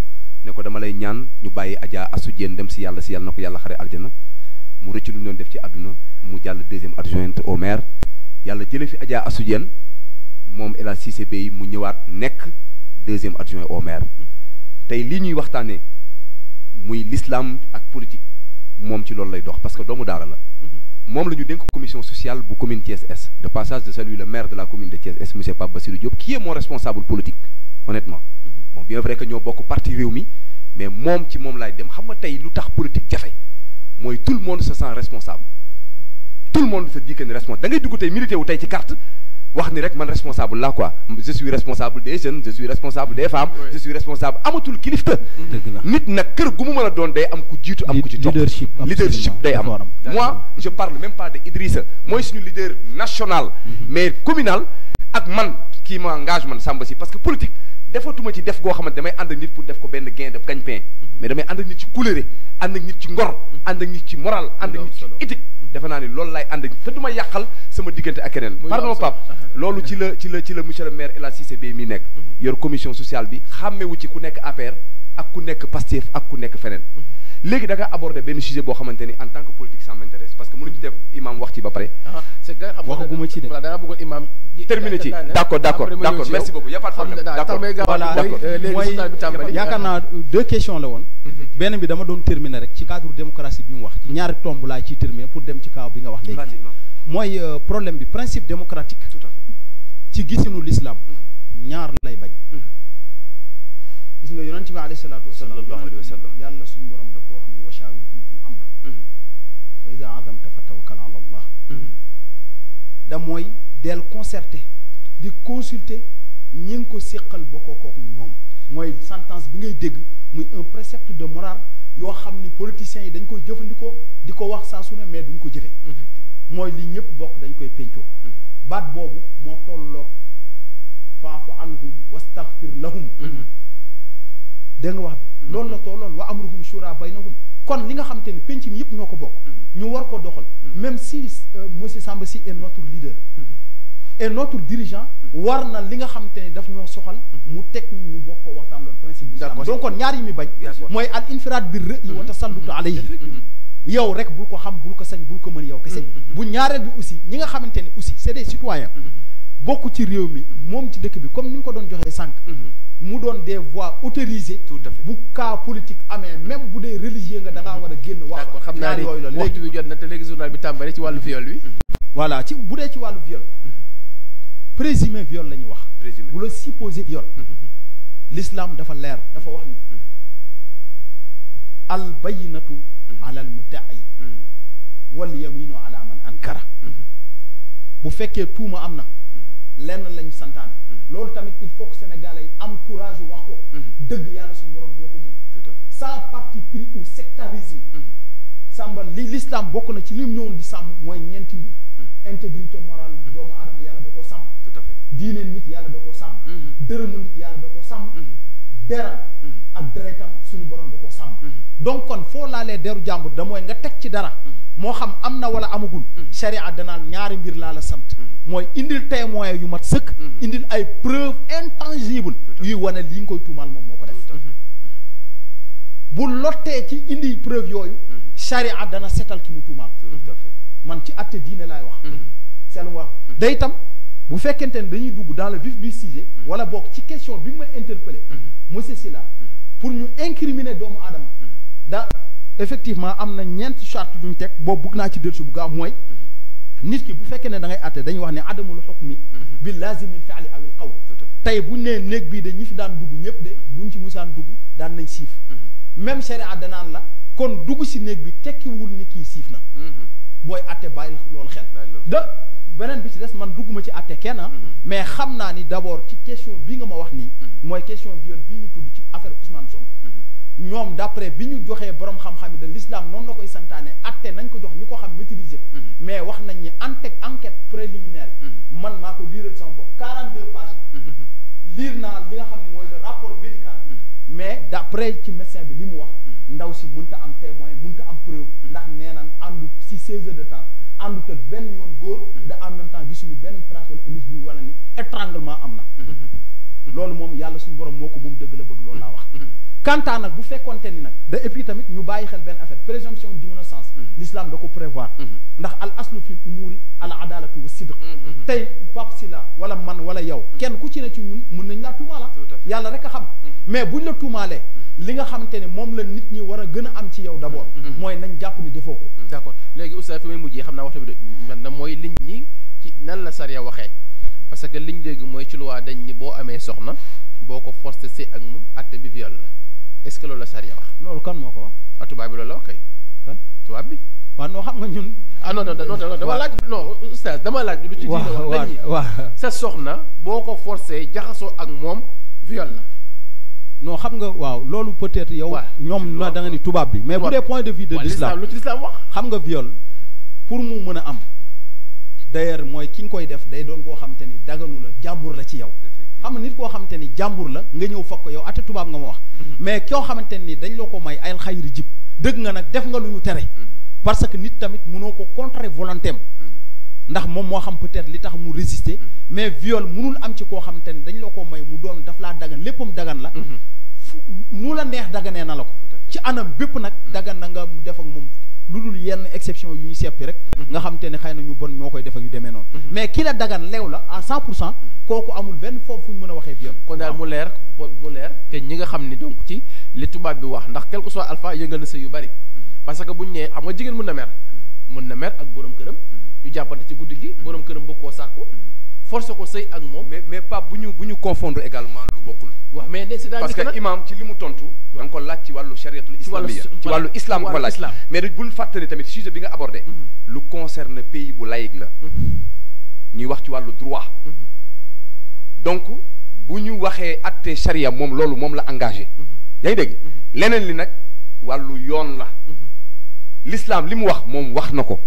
ne ko dama lay ñaan ñu bàyyi Adja Assou Diène dem si yàlla na ko yàlla xare aljana mu rëcc lu ñu doon def ci àdduna mu jàll deuxième adjointe au maire yàlla jële fi Adja Assou Diène moom El Hadj Cissé Bey mu ñëwaat nekk deuxième adjoint au maire tey lii ñuy waxtaanee muy l'islam ak politique moom ci loolu lay dox parce que doomu daara la moom la ñu dénk commission sociale bu commune Thiès Est de passage de saluer le maire de la commune de Thiès Est monsieur Pape Bassirou Diop qui est mon responsable politique honnêtement bon bien vrai que ñoo bokk parti réew mi mais moom ci moom laay dem xam nga tey lu tax politique jafe mooy tout le monde se sent responsable tout le monde se dit que ni responsable da ngay dugg tey milité wu tey ci carte wax ni rek man responsable là quoi je suis responsable des jeunes je suis responsable des femmes je suis responsable amatul kilifta nit nag kër gu mu mën a doon day am ku jiitu am ku ci topp leadership day am moi je parle même pas de Idrissa mooy suñu leader national mais communal ak man kii ma engage man Samba Sy parce que politique defatuma ci def goo xamante damay ànd ak nit pour def ko benn gain de gagne-pain mais damay ànd ak nit ci couleur ànd ak nit ci ngor ànd ak nit ci moral ànd ak nit ci éthique defe naa ni loolu laay ànd te du ma yàqal sama diggante ak keneen pardon Pape loolu ci la monsieur le maire El Hadji Cissé Bèye mi nekk yor commission sociale bi xàmmewu ci ku nekk APR ak ku nekk Pastef ak ku nekk feneen léegi da nga aborder benn sujet boo xamante ni en tant que politique ça m'intéresse parce que mënuñu def imam wax ci ba pare c'est que waxaguma ci de da nga bëggoon imam terminé ci d'accord merci beaucoup y a pas de problème d'accord voilà mooy yaakaar naa 2 questions la woon benn bi dama doon terminer rek ci cadre démocratie bi mu wax ñaari tomb laa ciy terminer pour dem ci kaaw bi nga wax léegi mooy problème bi principe démocratique tout à fait ci gisinu l'islam ñaar lay bañ gis nga yonent bi alayhi salaatu wasalaam yàlla suñu borom da ko wax ni wa shaawirhum fil amr wa iza azamta fa tawakkal ala allah da mooy del concerté di consulter ñi ngi ko séqal bokkoo kook ñoom mooy sentence bi ngay dégg muy un précepte de morale yoo xam ni politiciens yi dañ koy jëfandikoo di ko wax saa su ne mais duñ ko jëfee mooy li ñëpp bokk dañ koy pencoo baat boobu moo tolloog faafu anhum wastaghfir lahum dégg nga wax bi loolu la tolloon wa amruhum shura baynahum kon li nga xamante ni penc mi yëpp ñoo ko bokk ñu war ko doxal même si monsieur Samba Sy est notre leader et notre dirigeant war na li nga xamante ni daf ñoo soxal mu teg ñu bokk ko waxtaan loolu principe bi donc kon ñaar yi mi bañ mooy al infiraad bir ra'yi wa tasallutu alayhi yow rek bul ko xam bul ko sañ bul ko mën yow kese bu ñaareel bi aussi ñi nga xamante ni aussi c'est des citoyens bokk ci réew mi moom ci dëkk bi comme ni nga ko doon joxee sànq mu doon des voix autorisées tout à fait bu cas politique amee même bu dee religieux nga da ngaa war a génn wax xam naa ne yooyu la waxtu bi jot na te léegi journal bi tàmbali ci wàllu viol bi voilà ci bu dee ci wàllu viol présumé viol la ñuy wax bu la supposé viol l'islam dafa leer dafa wax ni al bayyinatu ala al mudda'i wal yaminu ala man ankara bu fekkee tuuma am na lenn lañ santaane loolu tamit il faut que sénégalais yi am courage wax ko dëgg yàlla suñu borom moo ko moom sans parti pris ou sectarisme sàmba li l'islam bokk na ci li mu ñëwoon di sàmm mooy ñeenti mbir intégrité morale doomu aadama yàlla da koo sàmm tout à fait diine nit yàlla da koo sàmm dërëmu nit yàlla da koo sàmm deram ak deretam suñu borom da koo sàmm donc kon foo laalee deru jàmbur da mooy nga teg ci dara moo xam am na wala amagul sharia danaan ñaari mbir laa la sant mooy indil témoin yu mat sëkk indil ay preuve intangible yuy wane li nga koy tuumaal moom moo ko def bu lottee ci indi preuve yooyu sharia dana setal ki mu tuumaal man ci atte diine laay wax seelu wax day itam bu fekkente ne dañuy dugg dans le vif du sujet wala bokk ci question bi nga ma interpellé monsieur Sylla pour ñu incriminer doomu aadama da effectivement am na ñeenti charte yu ñu teg boobu bëgg naa ci dellusi bu gaaw mooy nit ki bu fekkee ne da ngay àtte dañuy wax ne adamul hukmi bi lazimil fi'li awil qawl tey buñ nee néeg bii de ñi fi daan dugg ñëpp de buñ ci musaan dugg daan nañ siif même sharia danaan la kon dugg si néeg bi tekkiwul ni kii siif na booy àtte bàyyi loolu xel beneen bi ci des man dugguma ci àtte kenn mais xam naa ni d'abord ci question bi nga ma wax nii mooy question viol bii ñu tudd ci affaire Ousmane Sonko ñoom d'après bi ñu joxee borom xam-xam yi de l'islam noonu la koy santaane atte nañ ko jox ñi ko xam maîtriser ko mais wax nañ ni enquête préliminaire man maa ko liiral sama bopp 42 pages liir naa li nga xam ne mooy le rapport médical mais d'après ci médecin bi li mu wax ndaw si mënta am témoin mënta am preuve ndax nee na àndu si 16 heures de temps àndut ak benn yoon góor da en même temps gisuñu benn trace wala indice bi wala ni étranglement am na loolu moom yàlla suñu borom moo ko moom dëgg la bëgg loolu laa wax kantaa nag bu fekkoonte ni nag da et puis tamit ñu bàyyi xel benn affaire présomption d'innocence l'islam da ko prévoir ndax al aslu fil umuri al adalatu wa sidq tey Pape Sylla wala man wala yow kenn ku ci ne ci ñun mën nañ laa tuumaala yàlla rek a xam mais buñ la tuumaalee li nga xamante ne moom la nit ñi war a gën a am ci yow d'abord mooy nañ jàpp ni defoo ko d'accord léegi oustaz fi may mujjee xam naa waxtu bi man na mooy liñ ñi ci nan la sariya waxee parce que liñ dégg mooy ci loi dañ ñi boo amee soxna boo ko forcé see ak moom acte bi viol la est-ce que loolu la sariya wax loolu kan moo ko wax tubaab bi loolu la wax kay kan tubaab bi waaw noo xam nga ñun non dama laaj non oustaz dama laaj du ci diine wax dañi sa soxna boo ko forcé jaxasoo ak moom viol la non xam nga waaw loolu peut-être yow ñoom na da nga ni tubaab bi mais bu dee point de vue de l'islam lu ci l'islam wax xam nga viol pour mu mën a am d'ailleurs mooy ki nga koy def day doon koo xamante ni daganu la jàmbur la ci yow xam nga nit koo xamante ni jàmbur la nga ñëw fokk ko yow ate tubaab nga ma wax mais koo xamante ni dañ la ko may ay xayri jib dëgg nga nag def nga lu ñu tere parce que nit tamit mënoo ko contrer volonté ndax moom moo xam peut-être li tax mu résister mais viol mënul am ci koo xamante ne dañ la ko may mu doon daf laa dagan léppam dagan la nu la neex daganee na la ko ci anam bépp nag dagan na nga def ak moom lu dul yenn exception yu ñu seppi rek nga xam te ne xëy na ñu bon ñoo koy def ak yu demee noonu mais ki la dagan leew la à 100% kooku amul benn foofu fu ñu mën a waxee viol kon daal mu leer que ñi nga xam ni donc ci li tubaab bi wax ndax quel que soit alpha yëngal na sëy yu bari parce que buñ nee xam nga jigéen mën na mer ak borom këram ñu jàppante ci guddi gi borom këram bëgg koo sàkku force ko sëy ak moom mais pas bu ñu confondre également lu bokkul waaw mais parce que imam ci li mu tontu da nga ko laaj ci wàllu chariatul islamiyya ci wàllu islam ko laaj mais bul fàttali tamit sujet bi nga abordé lu concerne pays bu laïque la ñuy wax ci wàllu droit donc bu ñu waxee acte charia moom loolu moom la engagé yaa ngi dégg leneen li nag wàllu yoon la l'islam li mu wax moom wax na ko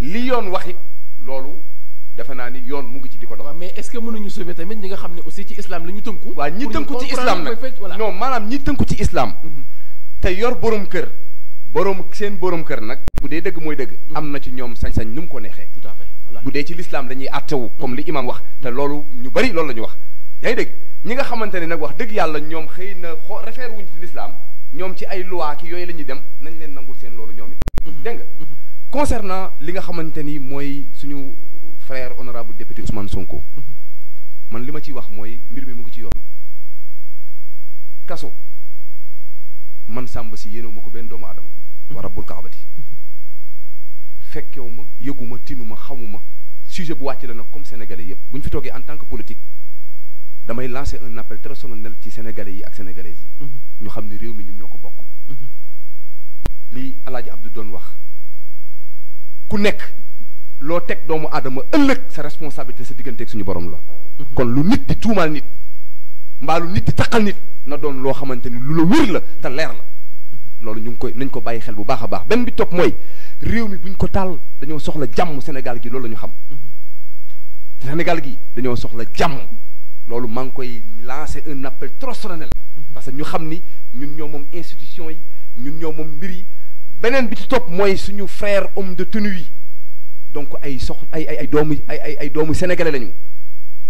li yoon wax it loolu defe naa ni yoon mu ngi ci di ko dox. mais est-ce que mënuñu sauver tamit ñi nga xam ne aussi ci islam la ñu tënku. waaw ñi tënku ci islam nag non maanaam ñi tënku ci islam. te yor borom kër. seen borom kër nag. bu dee dëgg mooy dëgg. am na ci ñoom sañ-sañ nu mu ko neexee. tout à fait voilà bu dee ci l'islam dañuy àttewu. comme li imam wax te loolu ñu bari loolu la ñu wax. yaa ngi dégg ñi nga xamante ne nag wax dëgg yàlla ñoom xëy na référé wuñ ci l'islam ñoom ci ay loi ki yooyu la ñuy dem nañ leen nangul seen loolu ñoom it. dégg nga concernant li nga xamante ni mooy suñu frère honorable député Ousmane Sonko man li ma ciy wax mooy mbir mi mu ngi ci yoon kaso man Samba si yéenewu ma ko benn doomu aadama wa rabbul kaabati fekkewu ma yëguma tinuma xamuma sujet bu wàcc la nag comme sénégalais yëpp bu ñu fi toogee en tant que politique damay lancer un appel très solennel ci sénégalais yi ak sénégalaises yi ñu xam ne réew mi ñun ñoo ko bokk li Alaaji Abdou doon wax ku nekk loo teg doomu aadama ëllëg sa responsabilité sa digganteeg suñu borom la kon lu nit di tuumaal nit mbaa lu nit di taqal nit na doon loo xamante ni lu la wér la te leer la loolu ñu ngi koy nañ ko bàyyi xel bu baax a baax benn bi topp mooy réew mi buñ ko taal dañoo soxla jàmm Sénégal gi loolu la ñu xam Sénégal gi dañoo soxla jàmm loolu maa ngi koy lancer un appel trop solennel parce que ñu xam ni ñun ñoo moom institution yi ñun ñoo moom mbir yi beneen bi ci topp mooy suñu frère homme de tenue yi donc ay doomu sénégalais lañu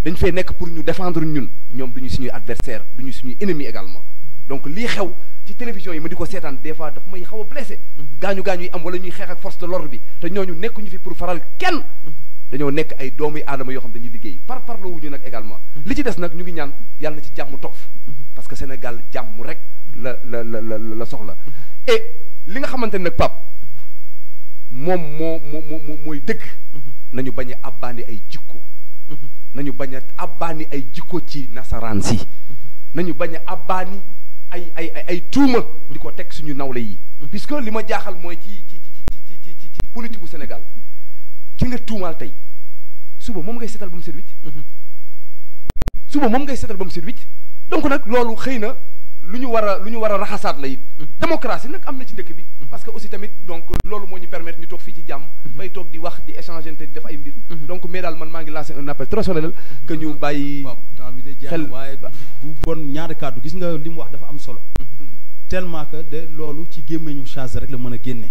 dañ fay nekk pour ñu défendre ñun ñoom duñu suñuy adversaire duñu suñuy ennemi également donc lii xew ci télévision yi ma di ko seetaan des fois daf may xaw a blessé gaañu yi am wala ñuy xeex ak force de l'ordre bi te ñooñu nekkuñu fi pour faral kenn dañoo nekk ay doomu aadama yoo xam dañuy liggéey parloo wuñu nag également li ci des nag ñu ngi ñaan yàlla na ci jàmm tof parce que Sénégal jàmm rek la soxla et li nga xamante ne nag Pape moom mooy dëgg nañu bañ a abbaani ay jikko nañu bañ a abbaani ay jikko ci nasaraan si nañu bañ a abbaani ay tuuma di ko teg suñu nawle yi puisque li ma jaaxal mooy ci politique gu Sénégal ki nga tuumaal tey suba moom ngay seetal ba mu set wicc donc nag loolu xëy na lu ñu war a raxasaat la it démocratie nag am na ci dëkk bi parce que aussi tamit donc loolu moo ñu permettre ñu toog fii ci jàmm bay toog di wax di échanger te di def ay mbir donc mais daal man maa ngi lancé un appel très solennel que ñu bàyyi xel waaye bu bon ñaari kàddu gis nga li mu wax dafa am solo tellement que de loolu ci gémmeñu charge rek la mën a génne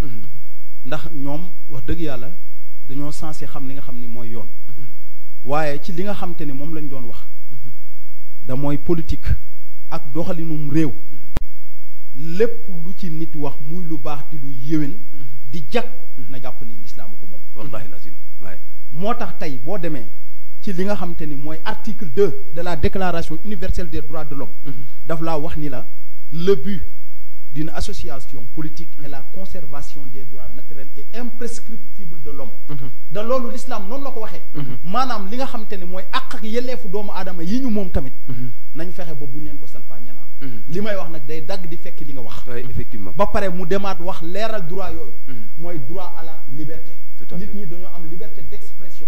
ndax ñoom wax dëgg yàlla dañoo censé xam li nga xam ni mooy yoon waaye ci li nga xam te ne moom lañ doon wax da mooy politique ak doxalinum réew lépp lu ci nit wax muy lu baax di lu yéwén di jag na jàpp ni lislaam ko moom wallahi lazim waaye moo tax tey boo demee ci li nga xam te ni mooy article 2 de la déclaration universelle des droits de l'homme daf laa wax ni la le but d'une association politique est la conservation des droits naturels et imprescriptibles de l'homme da loolu l'islam noonu la ko waxee maanaam li nga xam te ne mooy àq ak yelleefu doomu aadama yi ñu moom tamit nañ fexe ba buñ leen ko salfaa ñanaa li may wax nag day dagg di fekk li nga wax effectivement ba pare mu demaat wax leeral droit yooyu mooy droit à la liberté nit ñi dañoo am liberté d'expression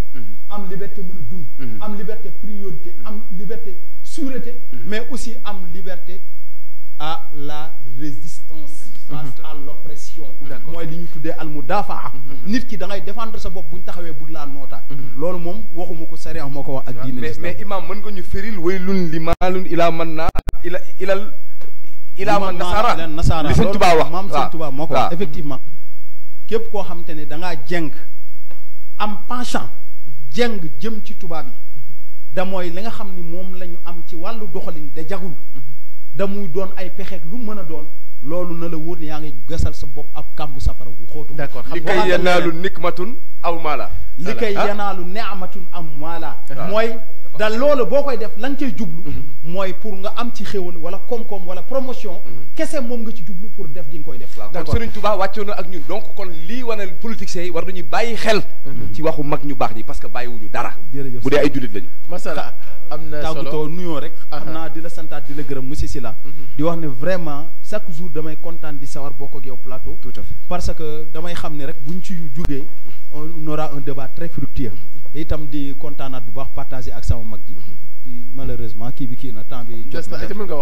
am liberté mën a dund am liberté priorité am liberté sûreté mais aussi am liberté à la résistance face à l'oppression mooy li ñu tuddee al mudafaa nit ki da ngay défendre sa bopp bu ñu taxawee bëgg laa nootaat loolu moom waxuma ko sariya moo ko wax ak diine mais imam mën nga ñu firil waylun li maalun ilaa man naa ilaa man nasaara li Sëñ Tuubaa wax maam Sëñ Tuubaa moo ko wax effectivement képp koo xamante ne da ngaa jeng am penchant jeng jëm ci tubaab yi da mooy li nga xam ni moom la ñu am ci wàllu doxalin da jagul da muy doon ay pexeek lu mën a doon loolu na la wóor ne yaa ngi gasal sa bopp ab kàmbu safara gu xóotu. d'accord li kay yanaalu nikmatun aw maala. li kay yanaalu neamatun am maala. mooy da loolu boo koy def la nga cay jublu. mooy pour nga am ci xéwal wala koom-koom wala promotion. kese moom nga ci jublu pour def gi nga koy def. d'accord kon Serigne Touba wàccoon na ak ñun donc kon lii wane politiciens yi war nañu bàyyi xel. ci waxu mag ñu baax ñi parce que bàyyiwuñu dara. jërëjëf bu dee ay jullit lañu. masala am na solo tàggatoo nuyoo rek. xam naa di la santaat di la gërëm monsieur Sylla. di wax ne vraiment chaque jour damay kontaan di sawar bokk ak yow plateau. tout à fait parce que damay xam ne rek buñ ci jugee on aura un débat très fructueux. itam di kontaanaat bu baax partager ak sama mag ji. di malheureusement kii bi kii na temps bi.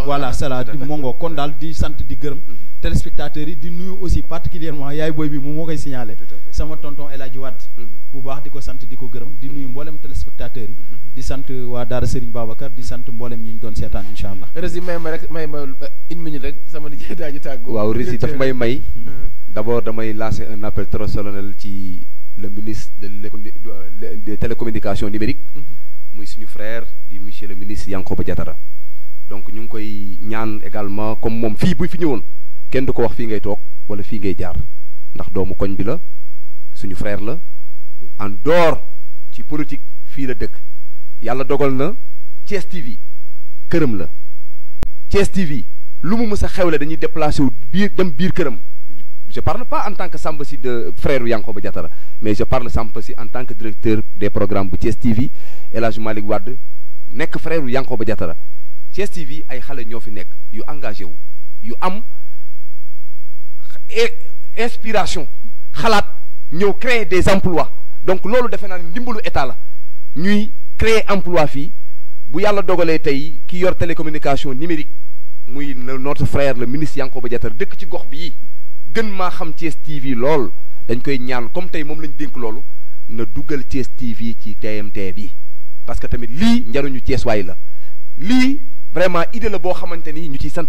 voilà cela di mongo kon daal di sant di gërëm. téléspectateurs yi di nuyu aussi particulièrement yaay booy bi moom moo koy signalé. sama tonton El Hadji Wade. bu baax di ko sant di ko gërëm di nuyu mboolem téléspectateurs yi. di sant waa Daara Serigne Babacar di sant mboolem ñi ñu doon seetaan incha allah. Rési may ma une minute rek sama nijaay daa ji tàggoo. waaw Rési daf may. d'abord damay lancer un appel très solennel ci le ministre des télécommunications numériques. muy suñu frère di monsieur le ministre Yankhoba Diattara. donc ñu ngi koy ñaan également comme moom fii bu fi ñëwoon kenn du ko wax fii ngay toog wala fii ngay jaar ndax doomu koñ bi la suñu frère la en dehors ci politique fii la dëkk yàlla dogal na Thiès TV këram la Thiès TV lu mu mës a xewle dañuy déplacé wu biir këram je parle pas en tant que Samba Sy de frère Yankhoba Diattara mais je parle Samba Sy en tant que directeur des programmes bu Thiès TV El Hadj Malick Wade nekk frère Yankhoba Diattara Thiès TV ay xale ñoo fi nekk yu engagé wu yu am inspiration xalaat ñëw créer des emplois donc loolu defe naa ne ndimbalu état la ñuy créer emploi fii bu yàlla dogalee tey ki yor télécommunication numérique muy notre frère le ministre Yankhoba Diattara dëkk ci gox bii gën maa xam Thiès TV lool dañ koy ñaan comme tey moom lañ dénk loolu na dugal Thiès TV ci TMT bi parce que tamit lii njariñu Thiès waay la lii vraiment idée la boo xamante ni ñu ciy sant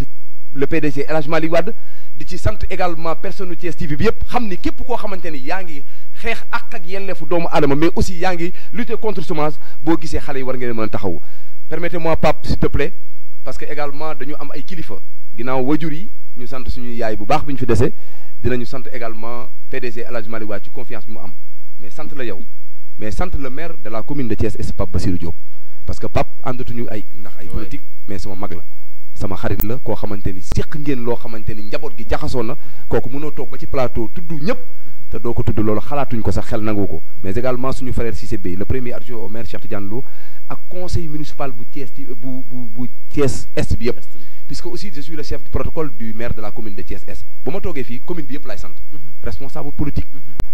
le PDG El Hadj Malick Wade di ci sant également personne Thiès TV bi yëpp xam ni képp koo xamante ni yaa ngi xeex ak yelleefu doomu aadama mais aussi yaa ngi lutter contre chômage boo gisee xale yi war ngeen mën a taxaw permettez-moi Pape s'il te plaît parce que également dañu am ay kilifa ginnaaw wajur yi ñu sant suñu yaay bu baax bi ñu fi dese dinañu sant également PDG El Hadj Malick Wade ci confiance bi mu am mais sant la yow mais sant le maire de la commune de Thiès et Pape Bassirou Diop parce que Pape àndatuñu ay ndax ay politique mais sama mag la sama xarit la koo xamante ni séq ngeen loo xamante ni njaboot gi jaxasoo na kooku mënoo toog ba ci plateau tudd ñëpp te doo ko tudd loolu xalaatuñ ko sax xel nangu ko mais également suñu frère Cissé Bey le premier adjoint au maire Cheikh Tidiane Lo ak conseil municipal bu Thiès bu Thiès Est bi yëpp puisque aussi je suis le chef du protocole du maire de la commune de Thiès Est bu ma toogee fii commune bi yëpp laay sant responsable politique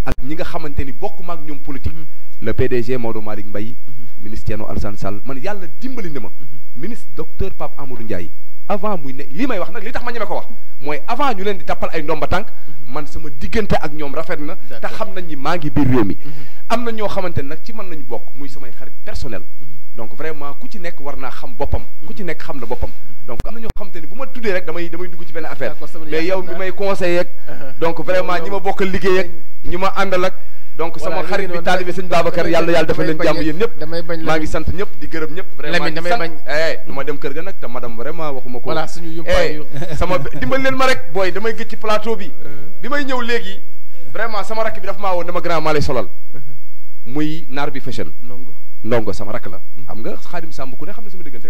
ak ñi nga xamante ni bokk maag ñoom politique le PDG Maodo Malick Mbaye ministre Thierno Alassane Sall man yàlla dimbali na ma ministre docteur Pape Amadou Ndiaye avant muy ne lii may wax nag li tax ma ñeme ko wax mooy avant ñu leen di tappal ay ndomba tànk man sama diggante ak ñoom rafet na te xam nañ ni maa ngi biir réew mi am na ñoo xamante ne nag ci man lañu bokk muy samay xarit personnel donc vraiment ku ci nekk war naa xam boppam ku ci nekk xam na boppam donc am na ñoo xamante ni bu ma tuddee rek damay dugg ci benn affaire mais yow mi may conseiller ak donc vraiment ñi ma bokkal liggéey ak ñi ma àndal ak donc sama xarit bi taalibe sëñ Babacar yàlla defal leen jàmm yéen ñëpp maa ngi sant ñëpp di gërëm ñëpp vraiment damay bañ du ma dem kër ga nag te madame vraiment waxuma ko voilà suñu yumpaayu sama dimbal leen ma rek booy damay gëj ci plateau bi may ñëw léegi vraiment sama rakk bi dafa maa woon dama grand maa lay solal muy naar bi fashion ndongo sama rakk la xam nga Xaadim Samb ku ne xam ne sama diggante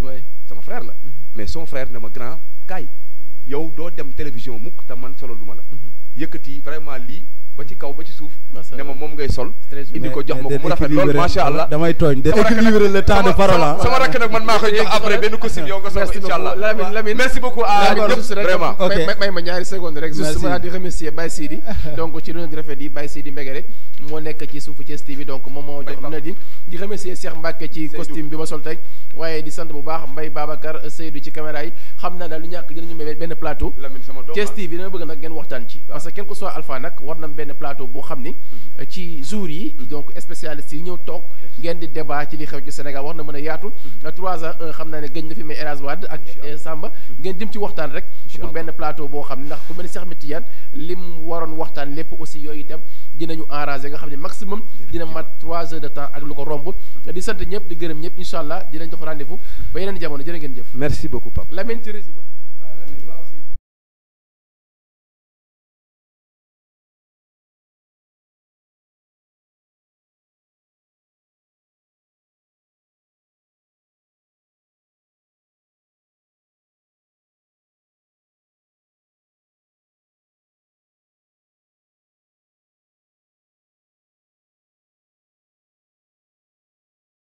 sama frère la mais son frère ne ma grand kaay yow doo dem télévision mukk te man solo lu ma la yëkkati vraiment lii ba ci kaw ba ci suuf ne ma moom ngay sol indi ko jox ma ko mu rafet lool macha allah damay tooñ de équilibrer le temps de parole sama rakk nag man maa koy jox après benn costume yow nga sol incha allah Lamine merci beaucoup à ñëpp vraiment may ma ñaari seconde rek juste ma di remercier Baye Sidi donc ci lu rafet yi Baye Sidi Mbegere moo nekk ci suufu Thiès TV donc moom moo jox na di remercier Cheikh Mbacke ci costume bi ma sol tey waaye di sant bu baax Mbaye Babacar Seydou ci caméra yi xam naa daal lu ñàkk dinañu may benn plateau Thiès TV dama bëgg nag ngeen waxtaan ci parce que quelque soit alpha nag war na benn plateau boo xam ni ci jour yi donc spécialistes yi ñëw toog ngeen di débat ci li xew ci Sénégal war na mën a yaatu 3-1 xam naa ne gëj na fi mais El Hadj Wade ak Samba ngeen dim ci waxtaan rek pour benn plateau boo xam ne ndax ku mel ni Cheikh Ahmed Tidiane lim waroon waxtaan lépp aussi yooyu itam dinañu enragé nga xam ne maximum dina mat 3 heures de temps ak lu ko romb di sant ñëpp di gërëm ñëpp incha allah dinañ jox rendez-vous ba yeneen jamono jërë ngeen jëf. merci beaucoup Pape. Lamine ci rési ba